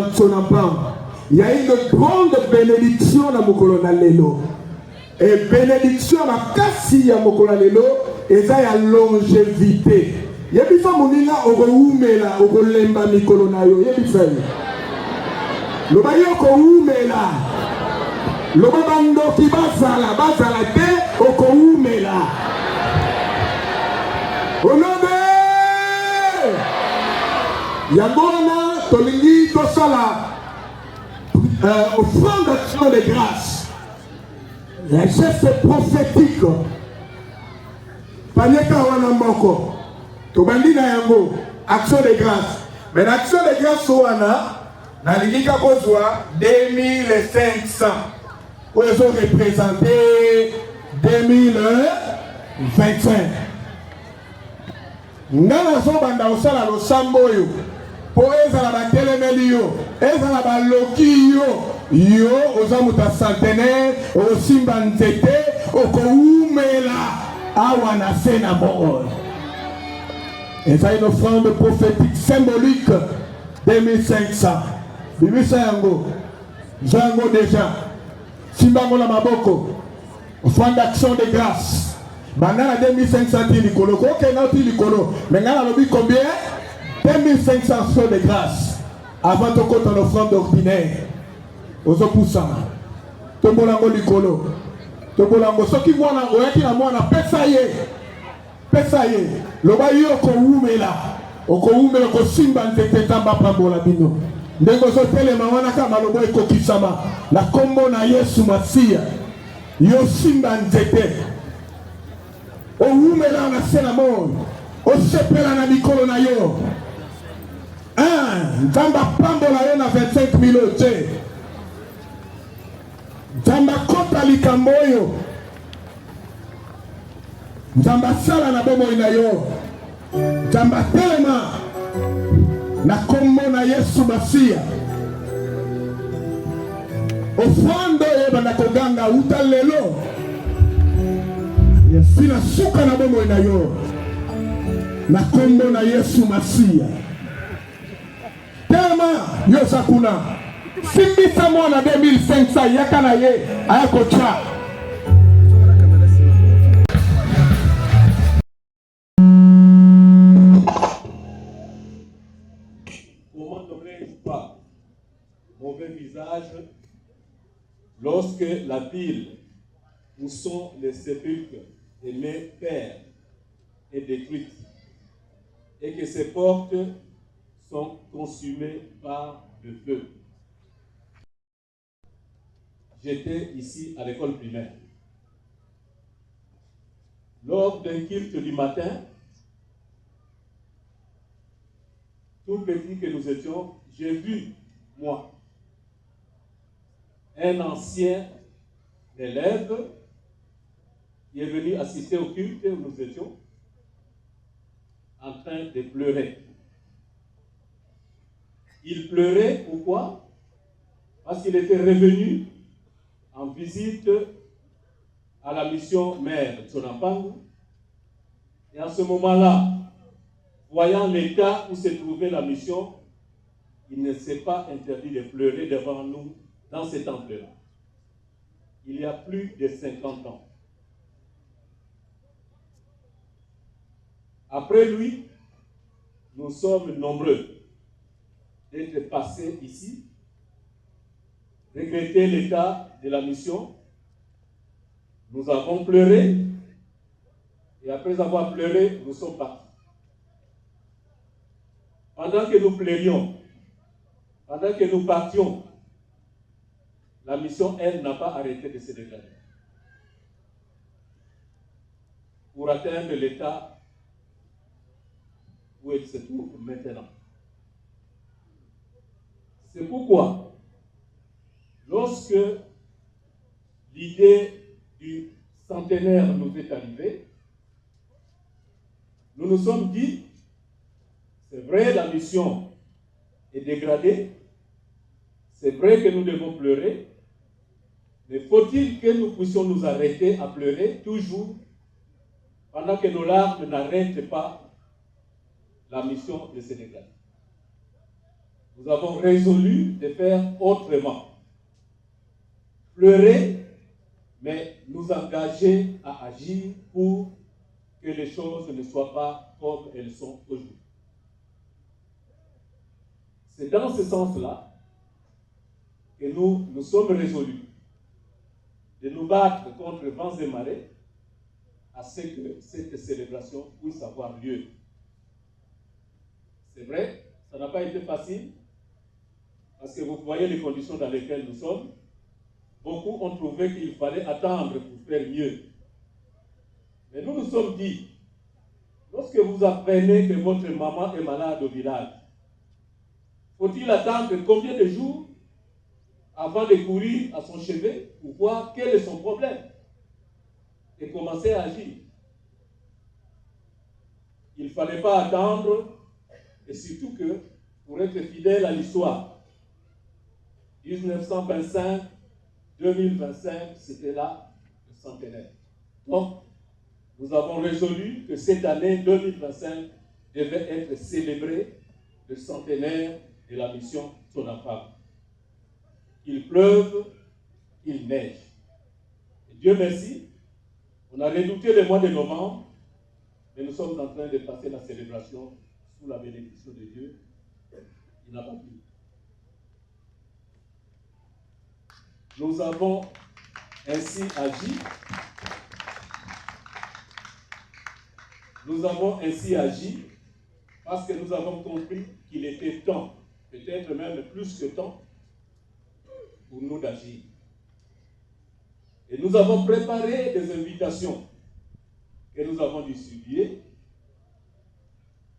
a une grande bénédiction dans mokolo na lelo. Et bénédiction na kasi ya mokolo na lelo eza ya longévité. Yebisa moninga okoumela okolemba mikolo na yo yebisa yo. Loba yoko umela. Loba bandoki bazala te okoumela. Onobe. Yangona tolingi tosala offrande d'action de grâce. La geste prophétique. Panyeka wana moko. Tobandi na yango action de grâce. Mais l'action de grâce wana nalingi kozwa 2500 oyo ezo représenter 2025. Nga nazobanda kosala losambo oyo mpo ezala batelemeli yo, ezala baloki yo oza moto ya centenaire, okosimba nzete, okowumela awa na se na moko. Eza une offrande prophétique symbolique 2500. Bimisa yango zango déjà simbango na maboko, offrande d'action de grâce. Banda na 2500 ti likolo, kokenda ti likolo, mais nga nalobi combien? 2500 francs de grâce avant de compter l'offrande ordinaire. Ozopusama tombolango likolo, tombolango soki mwana oyaki na mwana pesa ye loba yo okowumela kosimba nzete nzamba pambola bino ndenge ozotelema wana kaka malobo ekokisama na kombo na Yesu Masiya. Yo simba nzete owumela na se na moyo, osepela na mikolo na yo. Nzamba pambola yo na 25 000 te. Nzamba kota likambo oyo, nzamba sala na bomoi na yo, nzamba telema na kombo na Yesu Masiya. Offrande oyo banda koganga uta lelo sina suka na bomoi na yo na kombo na Yesu Masiya. Telema yo sakuna simbisa mwana 2500 yaka na ye ayakocha. Comment n'aurais-je pas mauvais visage lorsque la ville où sont les sépulcres de mes pères est détruite et que ses portes sont consumées par le feu. J'étais ici à l'école primaire. Lors d'un culte du matin, tout petit que nous étions, j'ai vu, moi, un ancien élève qui est venu assister au culte où nous étions, en train de pleurer. Il pleurait, pourquoi? Parce qu'il était revenu en visite à la mission mère Tsonampangu. Et à ce moment-là, voyant l'état où se trouvait la mission, il ne s'est pas interdit de pleurer devant nous dans ce temple-là. Il y a plus de 50 ans. Après lui, nous sommes nombreux d'être passés ici, regretter l'état de la mission. Nous avons pleuré, et après avoir pleuré, nous sommes partis. Pendant que nous pleurions, pendant que nous partions, la mission, elle, n'a pas arrêté de se dégrader pour atteindre l'état où elle se trouve maintenant. C'est pourquoi, lorsque l'idée du centenaire nous est arrivée, nous nous sommes dit, c'est vrai, la mission est dégradée, c'est vrai que nous devons pleurer, mais faut-il que nous puissions nous arrêter à pleurer toujours pendant que nos larmes n'arrêtent pas la mission de Sénégal? Nous avons résolu de faire autrement. Pleurer, mais nous engager à agir pour que les choses ne soient pas comme elles sont aujourd'hui. C'est dans ce sens-là que nous sommes résolus de nous battre contre vents et marées à ce que cette célébration puisse avoir lieu. C'est vrai, ça n'a pas été facile, parce que vous voyez les conditions dans lesquelles nous sommes. Beaucoup ont trouvé qu'il fallait attendre pour faire mieux. Mais nous nous sommes dit, lorsque vous apprenez que votre maman est malade au village, Faut-il attendre combien de jours avant de courir à son chevet pour voir quel est son problème et commencer à agir? Il ne fallait pas attendre, et surtout que, pour être fidèle à l'histoire, 1925, 2025, c'était là le centenaire. Donc, nous avons résolu que cette année 2025 devait être célébrée le centenaire de la mission Tsonapang. Il pleuve, il neige. Et Dieu merci, on a redouté le mois de novembre, mais nous sommes en train de passer la célébration sous la bénédiction de Dieu. Il n'a pas plu. Nous avons ainsi agi. Nous avons ainsi agi parce que nous avons compris qu'il était temps, peut-être même plus que temps, pour nous d'agir. Et nous avons préparé des invitations que nous avons distribuées.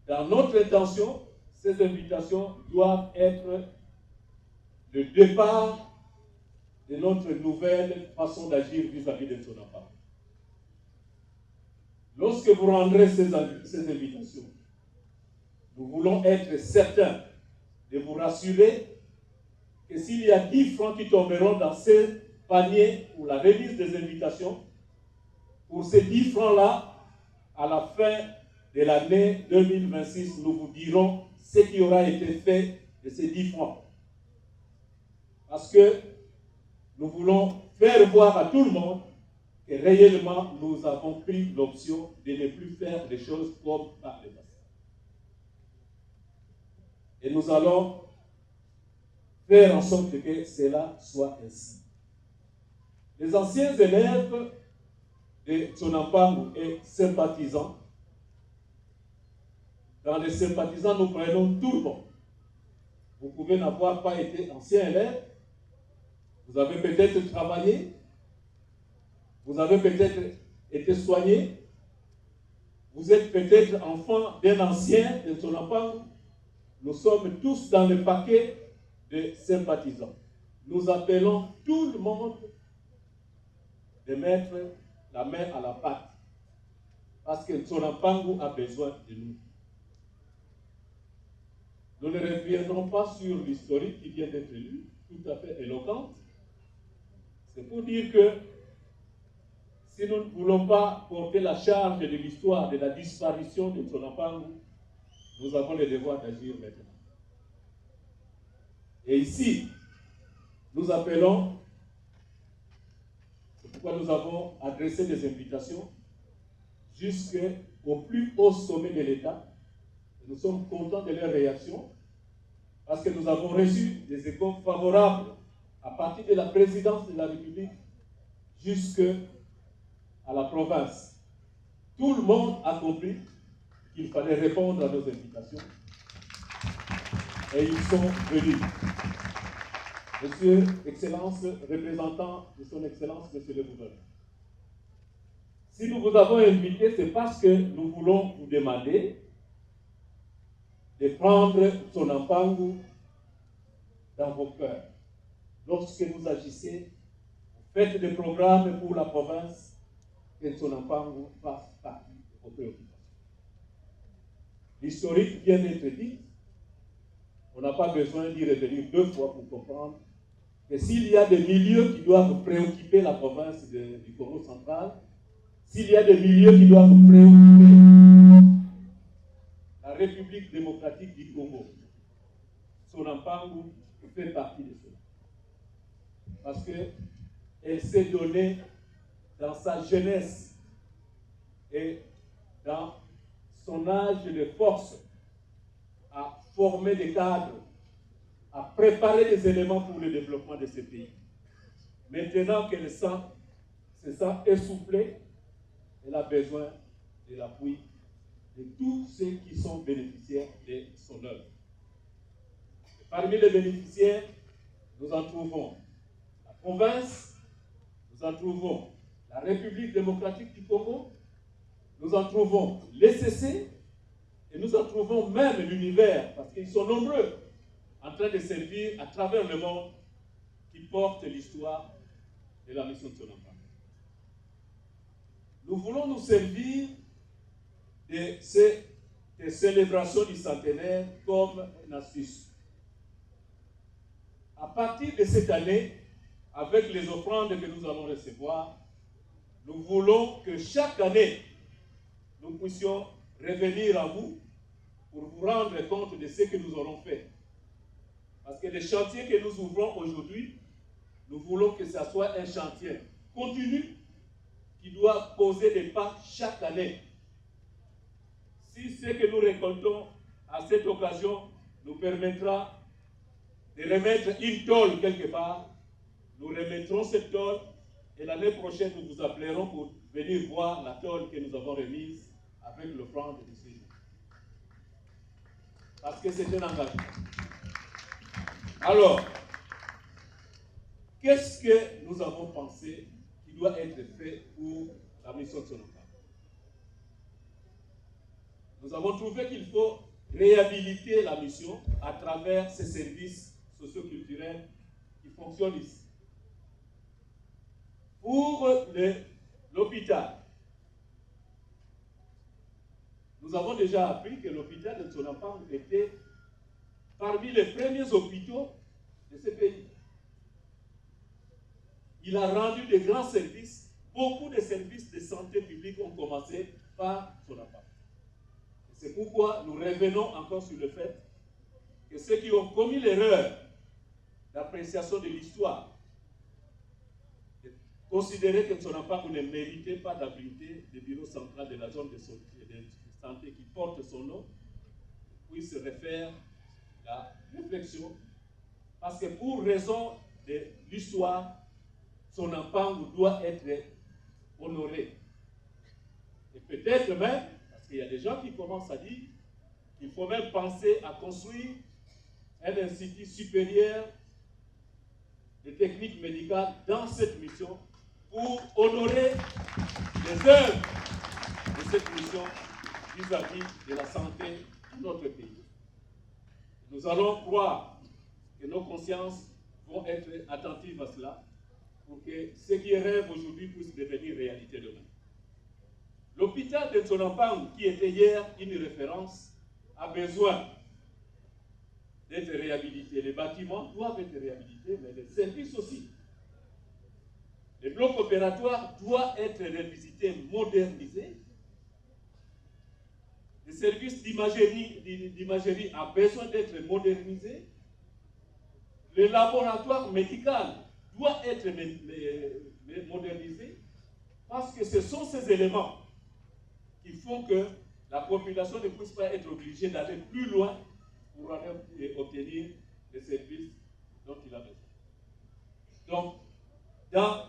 Dans notre intention, ces invitations doivent être le départ de notre nouvelle façon d'agir vis-à-vis de Tsonapang. Lorsque vous rendrez ces invitations, nous voulons être certains de vous rassurer que s'il y a 10 francs qui tomberont dans ces paniers pour la remise des invitations, pour ces 10 francs-là, à la fin de l'année 2026, nous vous dirons ce qui aura été fait de ces 10 francs. Parce que nous voulons faire voir à tout le monde que réellement nous avons pris l'option de ne plus faire des choses comme par le passé. Et nous allons faire en sorte que cela soit ainsi. Les anciens élèves de Tsonapang et sympathisants, dans les sympathisants, nous prenons tout le monde. Vous pouvez n'avoir pas été ancien élève, vous avez peut-être travaillé, vous avez peut-être été soigné, vous êtes peut-être enfant d'un ancien de Tsonapang. Nous sommes tous dans le paquet de sympathisants. Nous appelons tout le monde de mettre la main à la pâte, parce que Tsonapang a besoin de nous. Nous ne reviendrons pas sur l'historique qui vient d'être lu, tout à fait éloquente. C'est pour dire que si nous ne voulons pas porter la charge de l'histoire de la disparition de Tsonapang, nous avons le devoir d'agir maintenant. Et ici, nous appelons, c'est pourquoi nous avons adressé des invitations jusqu'au plus haut sommet de l'État. Nous sommes contents de leur réaction parce que nous avons reçu des échos favorables à partir de la présidence de la République jusqu'à la province. Tout le monde a compris qu'il fallait répondre à nos invitations et ils sont venus. Monsieur, Excellence, représentant de son Excellence, Monsieur le Gouverneur. Si nous vous avons invité, c'est parce que nous voulons vous demander de prendre Tsonapang dans vos cœurs. Lorsque vous agissez, vous faites des programmes pour la province, que Tsonapang fasse partie de vos préoccupations. L'historique vient d'être dit. On n'a pas besoin d'y revenir 2 fois pour comprendre que s'il y a des milieux qui doivent préoccuper la province du Congo central, s'il y a des milieux qui doivent préoccuper la République démocratique du Congo, Tsonapang fait partie de cela. Parce qu'elle s'est donnée dans sa jeunesse et dans son âge de force à former des cadres, à préparer des éléments pour le développement de ce pays. Maintenant qu'elle se sent essoufflée, elle a besoin de l'appui de tous ceux qui sont bénéficiaires de son œuvre. Parmi les bénéficiaires, nous en trouvons la province, nous en trouvons la République démocratique du Congo, nous en trouvons l'ECC, et nous en trouvons même l'univers, parce qu'ils sont nombreux. En en train de servir à travers le monde qui porte l'histoire de la mission de Tsonampangu. Nous voulons nous servir de ces célébrations du centenaire comme une astuce. À partir de cette année, avec les offrandes que nous allons recevoir, nous voulons que chaque année, nous puissions revenir à vous pour vous rendre compte de ce que nous aurons fait. Parce que les chantiers que nous ouvrons aujourd'hui, nous voulons que ce soit un chantier continu qui doit poser des pas chaque année. Si ce que nous récoltons à cette occasion nous permettra de remettre une tôle quelque part, nous remettrons cette tôle et l'année prochaine nous vous appellerons pour venir voir la tôle que nous avons remise avec l'offrande de ce jour. Parce que c'est un engagement. Alors, qu'est-ce que nous avons pensé qui doit être fait pour la mission de Tsonampangu? Nous avons trouvé qu'il faut réhabiliter la mission à travers ces services socioculturels qui fonctionnent ici. Pour l'hôpital, nous avons déjà appris que l'hôpital de Tsonampangu était parmi les premiers hôpitaux de ce pays. Il a rendu de grands services. Beaucoup de services de santé publique ont commencé par Tsonampangu. C'est pourquoi nous revenons encore sur le fait que ceux qui ont commis l'erreur d'appréciation de l'histoire, de considérer que Tsonampangu ne méritait pas d'abriter le bureau central de la zone de santé qui porte son nom, puissent refaire la réflexion, parce que pour raison de l'histoire, Tsonampangu doit être honoré. Et peut-être même, parce qu'il y a des gens qui commencent à dire qu'il faut même penser à construire un institut supérieur de techniques médicales dans cette mission pour honorer les œuvres de cette mission vis-à-vis de la santé de notre pays. Nous allons croire que nos consciences vont être attentives à cela pour que ce qui rêve aujourd'hui puisse devenir réalité demain. L'hôpital de Tsonampangu, qui était hier une référence, a besoin d'être réhabilité. Les bâtiments doivent être réhabilités, mais les services aussi. Le bloc opératoire doit être revisité, modernisé. Le service d'imagerie a besoin d'être modernisé. Le laboratoire médical doit être modernisé parce que ce sont ces éléments qui font que la population ne puisse pas être obligée d'aller plus loin pour obtenir les services dont il a besoin. Donc, dans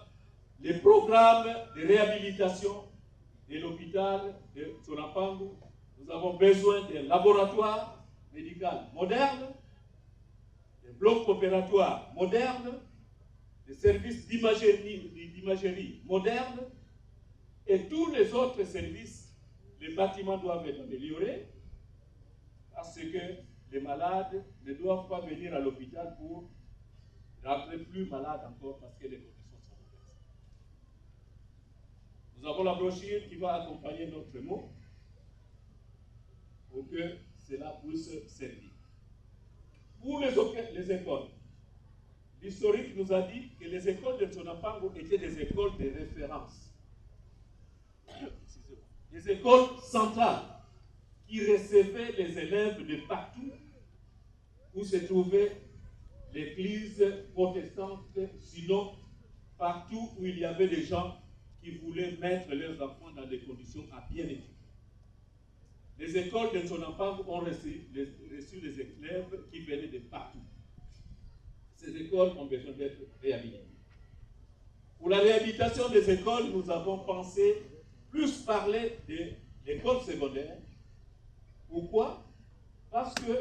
les programmes de réhabilitation de l'hôpital de Tsonampangu, nous avons besoin d'un laboratoire médical moderne, des blocs opératoires modernes, des services d'imagerie modernes et tous les autres services. Les bâtiments doivent être améliorés parce que les malades ne doivent pas venir à l'hôpital pour rentrer plus malades encore parce que les conditions sont mauvaises. Nous avons la brochure qui va accompagner notre mot pour que cela puisse servir. Pour les écoles, l'historique nous a dit que les écoles de Tsonampangu étaient des écoles de référence. Des écoles centrales qui recevaient les élèves de partout où se trouvait l'église protestante, sinon partout où il y avait des gens qui voulaient mettre leurs enfants dans des conditions à bien étudier. Les écoles de Tsonampangu ont reçu les élèves qui venaient de partout. Ces écoles ont besoin d'être réhabilitées. Pour la réhabilitation des écoles, nous avons pensé plus parler de l'école secondaire. Pourquoi? Parce que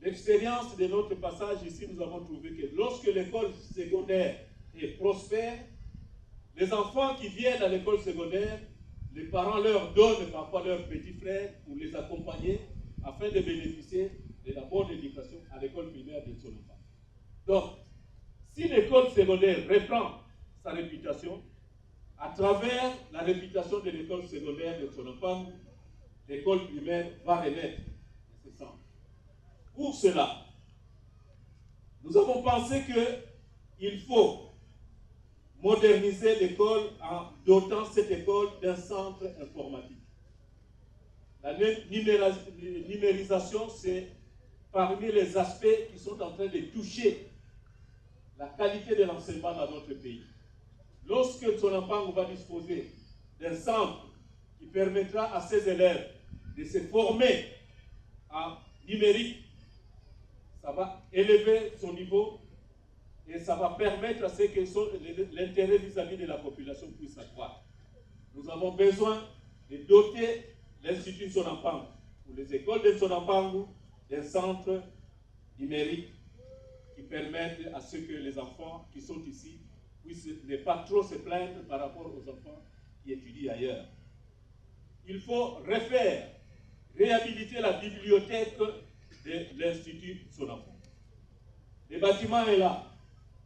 l'expérience de notre passage ici, nous avons trouvé que lorsque l'école secondaire est prospère, les enfants qui viennent à l'école secondaire, les parents leur donnent parfois leurs petits frères pour les accompagner afin de bénéficier de la bonne éducation à l'école primaire de son enfant. Donc, si l'école secondaire reprend sa réputation, à travers la réputation de l'école secondaire de son enfant, l'école primaire va renaître de ce sens. Pour cela, nous avons pensé qu'il faut moderniser l'école en dotant cette école d'un centre informatique. La numérisation, c'est parmi les aspects qui sont en train de toucher la qualité de l'enseignement dans notre pays. Lorsque Tsonampangu va disposer d'un centre qui permettra à ses élèves de se former en numérique, ça va élever son niveau et ça va permettre à ce que l'intérêt vis-à-vis de la population puisse accroître. Nous avons besoin de doter l'Institut Tsonampangu ou les écoles de Tsonampangu d'un centre numérique qui permettent à ce que les enfants qui sont ici puissent ne pas trop se plaindre par rapport aux enfants qui étudient ailleurs. Il faut réhabiliter la bibliothèque de l'Institut Tsonampangu. Le bâtiment est là.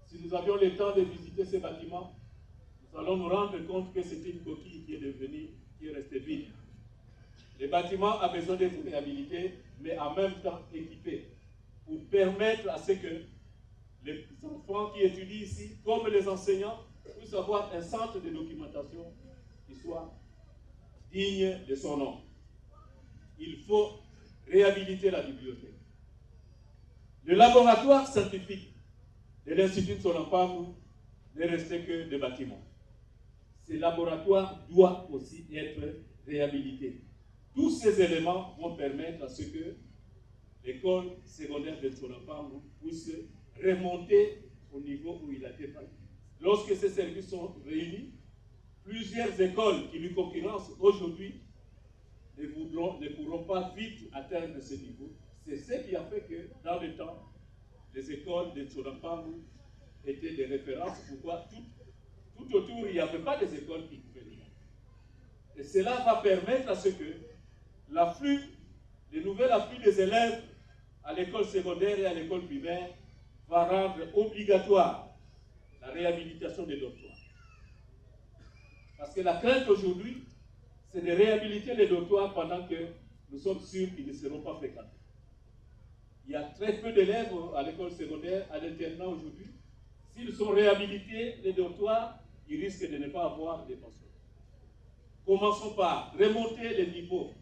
Si nous avions le temps de visiter ce bâtiment, nous allons nous rendre compte que c'était une coquille qui est restée vide. Le bâtiment a besoin d'être réhabilité, mais en même temps équipé, pour permettre à ce que les enfants qui étudient ici, comme les enseignants, puissent avoir un centre de documentation qui soit digne de son nom. Il faut réhabiliter la bibliothèque. Le laboratoire scientifique de l'Institut Tsonampangu n'est resté que des bâtiments. Ce laboratoire doit aussi être réhabilité. Tous ces éléments vont permettre à ce que l'école secondaire de Tsonampangu puisse remonter au niveau où il a été parti. Lorsque ces services sont réunis, plusieurs écoles qui lui concurrencent aujourd'hui ne pourront pas vite atteindre ce niveau. C'est ce qui a fait que, dans le temps, les écoles de Tsonampangu étaient des références. Pourquoi tout autour, il n'y avait pas des écoles qui pouvaient le faire. Et cela va permettre à ce que le nouvel afflux des élèves à l'école secondaire et à l'école primaire va rendre obligatoire la réhabilitation des dortoirs. Parce que la crainte aujourd'hui, c'est de réhabiliter les dortoirs pendant que nous sommes sûrs qu'ils ne seront pas fréquentés. Il y a très peu d'élèves à l'école secondaire, à l'internat aujourd'hui. S'ils sont réhabilités, les dortoirs, ils risquent de ne pas avoir des pensions. Commençons par remonter le niveau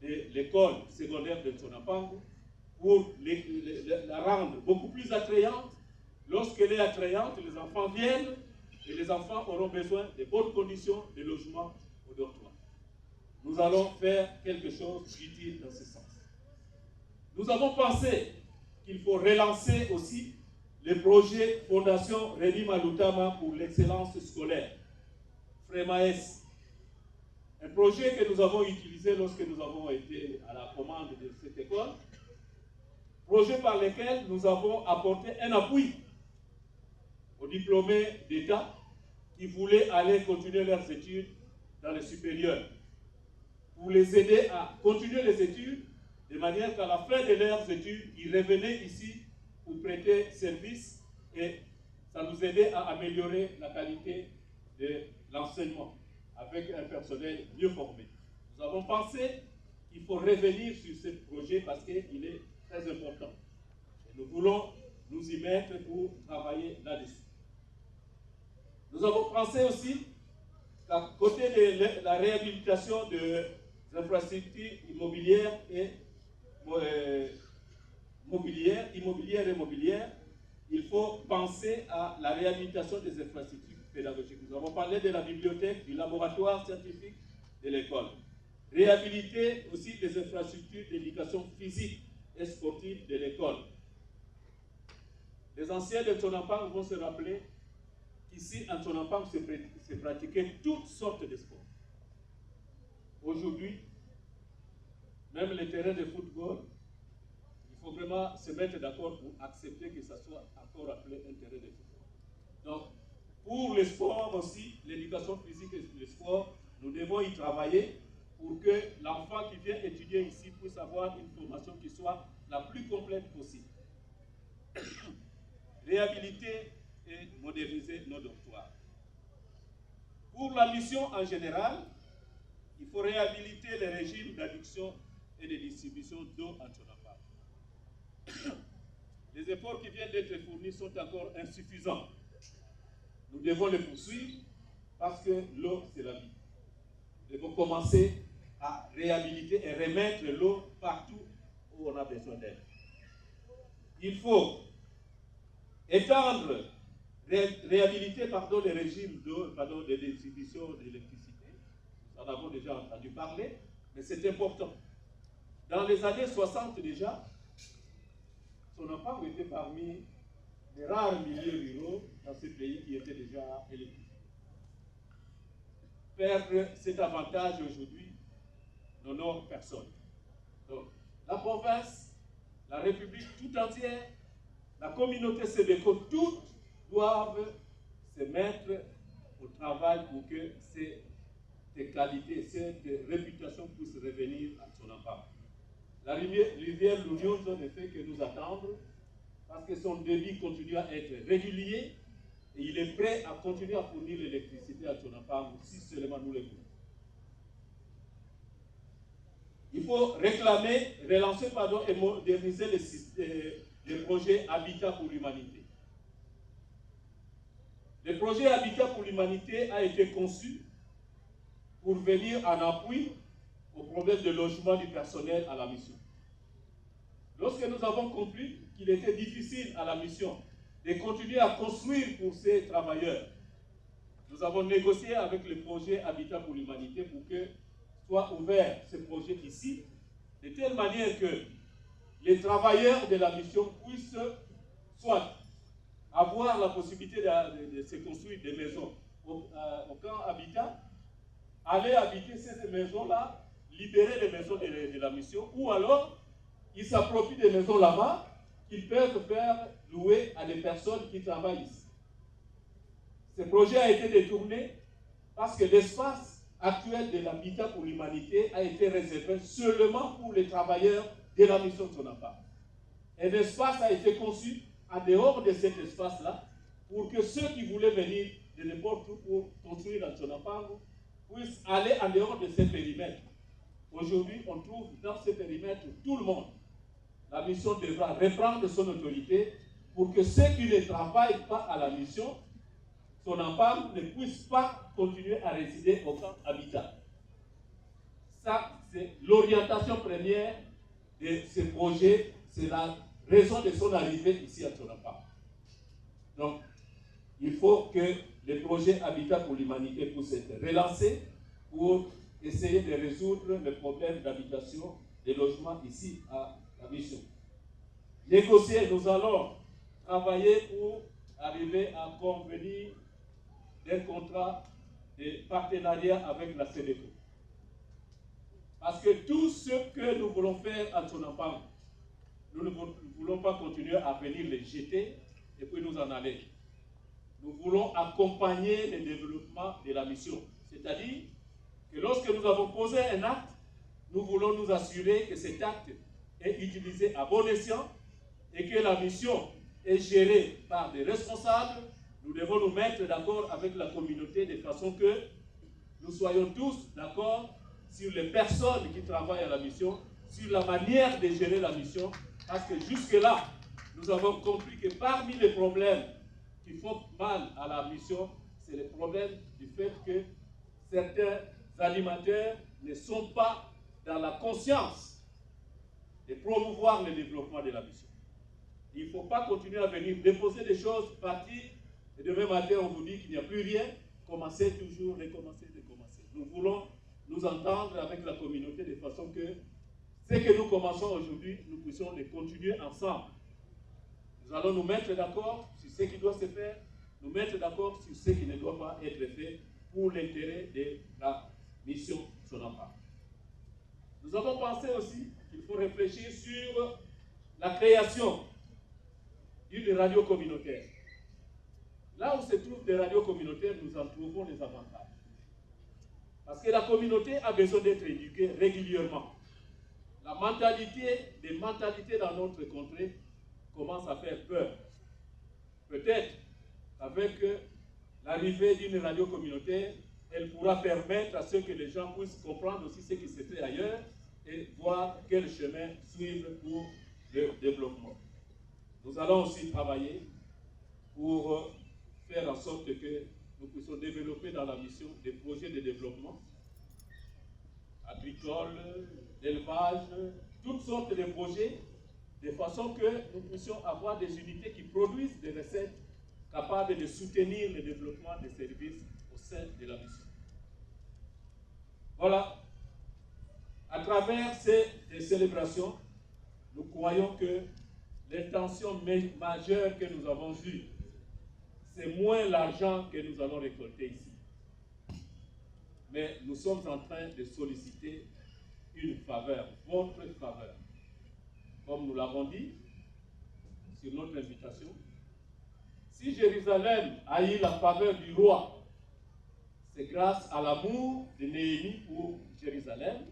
de l'école secondaire de Tsonampangu pour la rendre beaucoup plus attrayante. Lorsqu'elle est attrayante, les enfants viennent et les enfants auront besoin de bonnes conditions de logement au dortoir. Nous allons faire quelque chose d'utile dans ce sens. Nous avons pensé qu'il faut relancer aussi le projet Fondation Rémi Malutama pour l'excellence scolaire, FREMAES. Un projet que nous avons utilisé lorsque nous avons été à la commande de cette école. Projet par lequel nous avons apporté un appui aux diplômés d'État qui voulaient aller continuer leurs études dans le supérieur, pour les aider à continuer les études de manière qu'à la fin de leurs études, ils revenaient ici pour prêter service et ça nous aidait à améliorer la qualité de l'enseignement avec un personnel mieux formé. Nous avons pensé qu'il faut revenir sur ce projet parce qu'il est très important. Et nous voulons nous y mettre pour travailler là-dessus. Nous avons pensé aussi qu'à côté de la réhabilitation des infrastructures immobilières et mobilières, il faut penser à la réhabilitation des infrastructures pédagogiques. Nous avons parlé de la bibliothèque, du laboratoire scientifique de l'école. Réhabiliter aussi les infrastructures d'éducation physique et sportive de l'école. Les anciens de Tsonampangu vont se rappeler qu'ici, en Tsonampangu, se pratiquaient toutes sortes de sports. Aujourd'hui, même les terrains de football, il faut vraiment se mettre d'accord pour accepter que ça soit encore appelé un terrain de football. Donc, pour le sport aussi, l'éducation physique et le sport, nous devons y travailler pour que l'enfant qui vient étudier ici puisse avoir une formation qui soit la plus complète possible. Réhabiliter et moderniser nos dortoirs. Pour la mission en général, il faut réhabiliter les régimes d'adduction et de distribution d'eau en Tonapam. Les efforts qui viennent d'être fournis sont encore insuffisants. Nous devons les poursuivre parce que l'eau, c'est la vie. Nous devons commencer à réhabiliter et remettre l'eau partout où on a besoin d'elle. Il faut étendre, réhabiliter les régimes d'eau, de distribution d'électricité. Nous en avons déjà entendu parler, mais c'est important. Dans les années 60 déjà, Tonapam était parmi les rares milieux ruraux dans ce pays qui étaient déjà électrifiés. Perdre cet avantage aujourd'hui n'honore personne. Donc, la province, la République tout entière, la communauté SEDECO, toutes doivent se mettre au travail pour que ces qualités, cette réputation puisse revenir à Tonapam. La rivière Lounion ne fait que nous attendre parce que son débit continue à être régulier et il est prêt à continuer à fournir l'électricité à Tonapam si seulement nous le voulons. Il faut réclamer, relancer et moderniser les projets Habitat pour l'humanité. Le projet Habitat pour l'humanité a été conçu pour venir en appui au problème de logement du personnel à la mission. Lorsque nous avons compris qu'il était difficile à la mission de continuer à construire pour ces travailleurs, nous avons négocié avec le projet Habitat pour l'humanité pour que soit ouvert ce projet ici, de telle manière que les travailleurs de la mission puissent soit avoir la possibilité de se construire des maisons au camp Habitat, aller habiter ces maisons-là, libérer les maisons de la mission, ou alors ils s'approprient des maisons là-bas qu'ils peuvent faire louer à des personnes qui travaillent ici. Ce projet a été détourné parce que l'espace actuel de l'habitat pour l'humanité a été réservé seulement pour les travailleurs de la mission Tonapam. Un espace a été conçu en dehors de cet espace-là pour que ceux qui voulaient venir de n'importe où pour construire dans Tonapam puissent aller en dehors de ces périmètres. Aujourd'hui, on trouve dans ces périmètres tout le monde. La mission devra reprendre son autorité pour que ceux qui ne travaillent pas à la mission, Tonapam, ne puissent pas continuer à résider au camp Habitat. Ça, c'est l'orientation première de ce projet, c'est la raison de son arrivée ici à Tonapam. Donc, il faut que le projet Habitat pour l'humanité puisse être relancé pour essayer de résoudre le problème d'habitation et logement ici à la mission. Négocier, nous allons travailler pour arriver à convenir d'un contrat de partenariat avec la SEDECO. Parce que tout ce que nous voulons faire à Tonapam, nous ne voulons pas continuer à venir les jeter et puis nous en aller. Nous voulons accompagner le développement de la mission. C'est-à-dire que lorsque nous avons posé un acte, nous voulons nous assurer que cet acte est utilisé à bon escient et que la mission est gérée par des responsables. Nous devons nous mettre d'accord avec la communauté de façon que nous soyons tous d'accord sur les personnes qui travaillent à la mission, sur la manière de gérer la mission, parce que jusque-là, nous avons compris que parmi les problèmes qui font mal à la mission, c'est le problème du fait que certains animateurs ne sont pas dans la conscience de promouvoir le développement de la mission. Il ne faut pas continuer à venir déposer des choses, partir, et demain matin on vous dit qu'il n'y a plus rien, commencez toujours, recommencer. Nous voulons nous entendre avec la communauté de façon que ce que nous commençons aujourd'hui, nous puissions le continuer ensemble. Nous allons nous mettre d'accord sur ce qui doit se faire, nous mettre d'accord sur ce qui ne doit pas être fait pour l'intérêt de la mission Tonapam. Nous avons pensé aussi qu'il faut réfléchir sur la création d'une radio communautaire. Là où se trouvent des radios communautaires, nous en trouvons les avantages. Parce que la communauté a besoin d'être éduquée régulièrement. les mentalités dans notre contrée commencent à faire peur. Peut-être qu'avec l'arrivée d'une radio communautaire, elle pourra permettre à ce que les gens puissent comprendre aussi ce qui se fait ailleurs et voir quel chemin suivre pour le développement. Nous allons aussi travailler pour faire en sorte que nous puissions développer dans la mission des projets de développement agricole, d'élevage, toutes sortes de projets, de façon que nous puissions avoir des unités qui produisent des recettes capables de soutenir le développement des services au sein de la mission. Voilà. À travers ces célébrations, nous croyons que l'intention majeure que nous avons eue, c'est moins l'argent que nous allons récolter ici. Mais nous sommes en train de solliciter une faveur, votre faveur. Comme nous l'avons dit, sur notre invitation, si Jérusalem a eu la faveur du roi, c'est grâce à l'amour de Néhémie pour Jérusalem,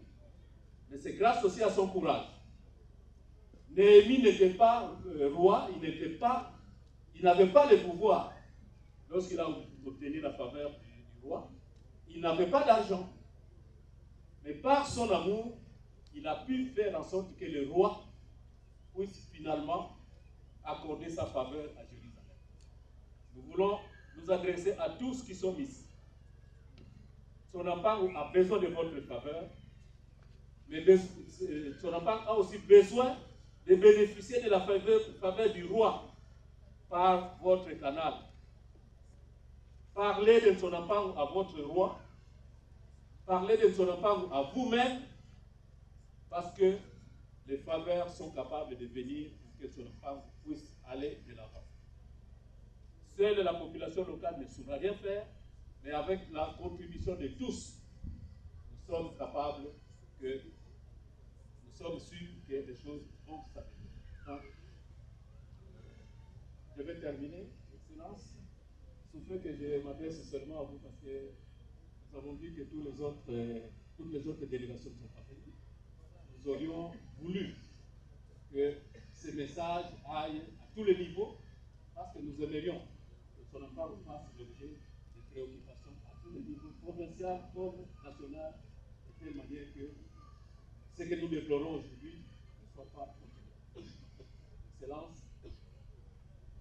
mais c'est grâce aussi à son courage. Néhémie n'était pas roi, il n'avait pas le pouvoir lorsqu'il a obtenu la faveur du roi. Il n'avait pas d'argent. Mais par son amour, il a pu faire en sorte que le roi puisse finalement accorder sa faveur à Jérusalem. Nous voulons nous adresser à tous qui sont ici. Son enfant a besoin de votre faveur, mais son enfant a aussi besoin de bénéficier de la faveur du roi par votre canal. Parlez de son enfant à votre roi, parlez de son enfant à vous-même, parce que les faveurs sont capables de venir pour que son enfant puisse aller de l'avant. Seule la population locale ne saura rien faire, mais avec la contribution de tous, nous sommes capables nous sommes sûrs que les choses vont s'améliorer. Je vais terminer, Excellence. Souffrez que je m'adresse seulement à vous parce que nous avons dit que toutes les autres délégations sont pas venues. Nous aurions voulu que ces messages aillent à tous les niveaux parce que nous aimerions que son enfant fasse l'objet de préoccupations à tous les niveaux, provincial comme national, de telle manière que ce que nous déplorons aujourd'hui ne soit pas continué. Excellence,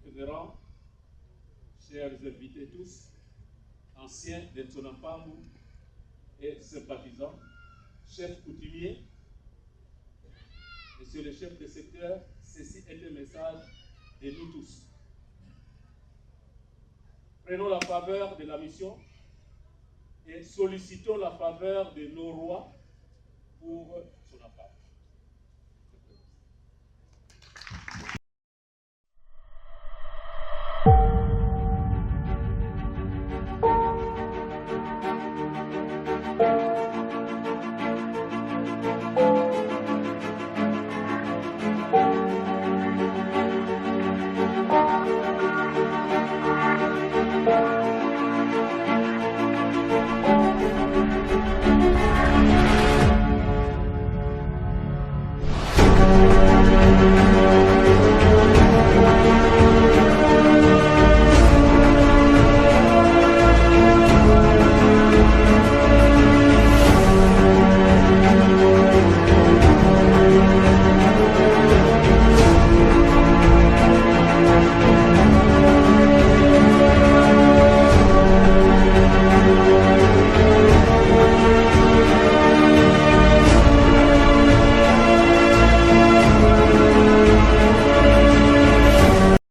révérend, chers invités tous, anciens de Tsonampamou et sympathisants, chefs coutumiers, monsieur le chef de secteur, ceci est un message de nous tous. Prenons la faveur de la mission et sollicitons la faveur de nos rois pour Tsonampamou.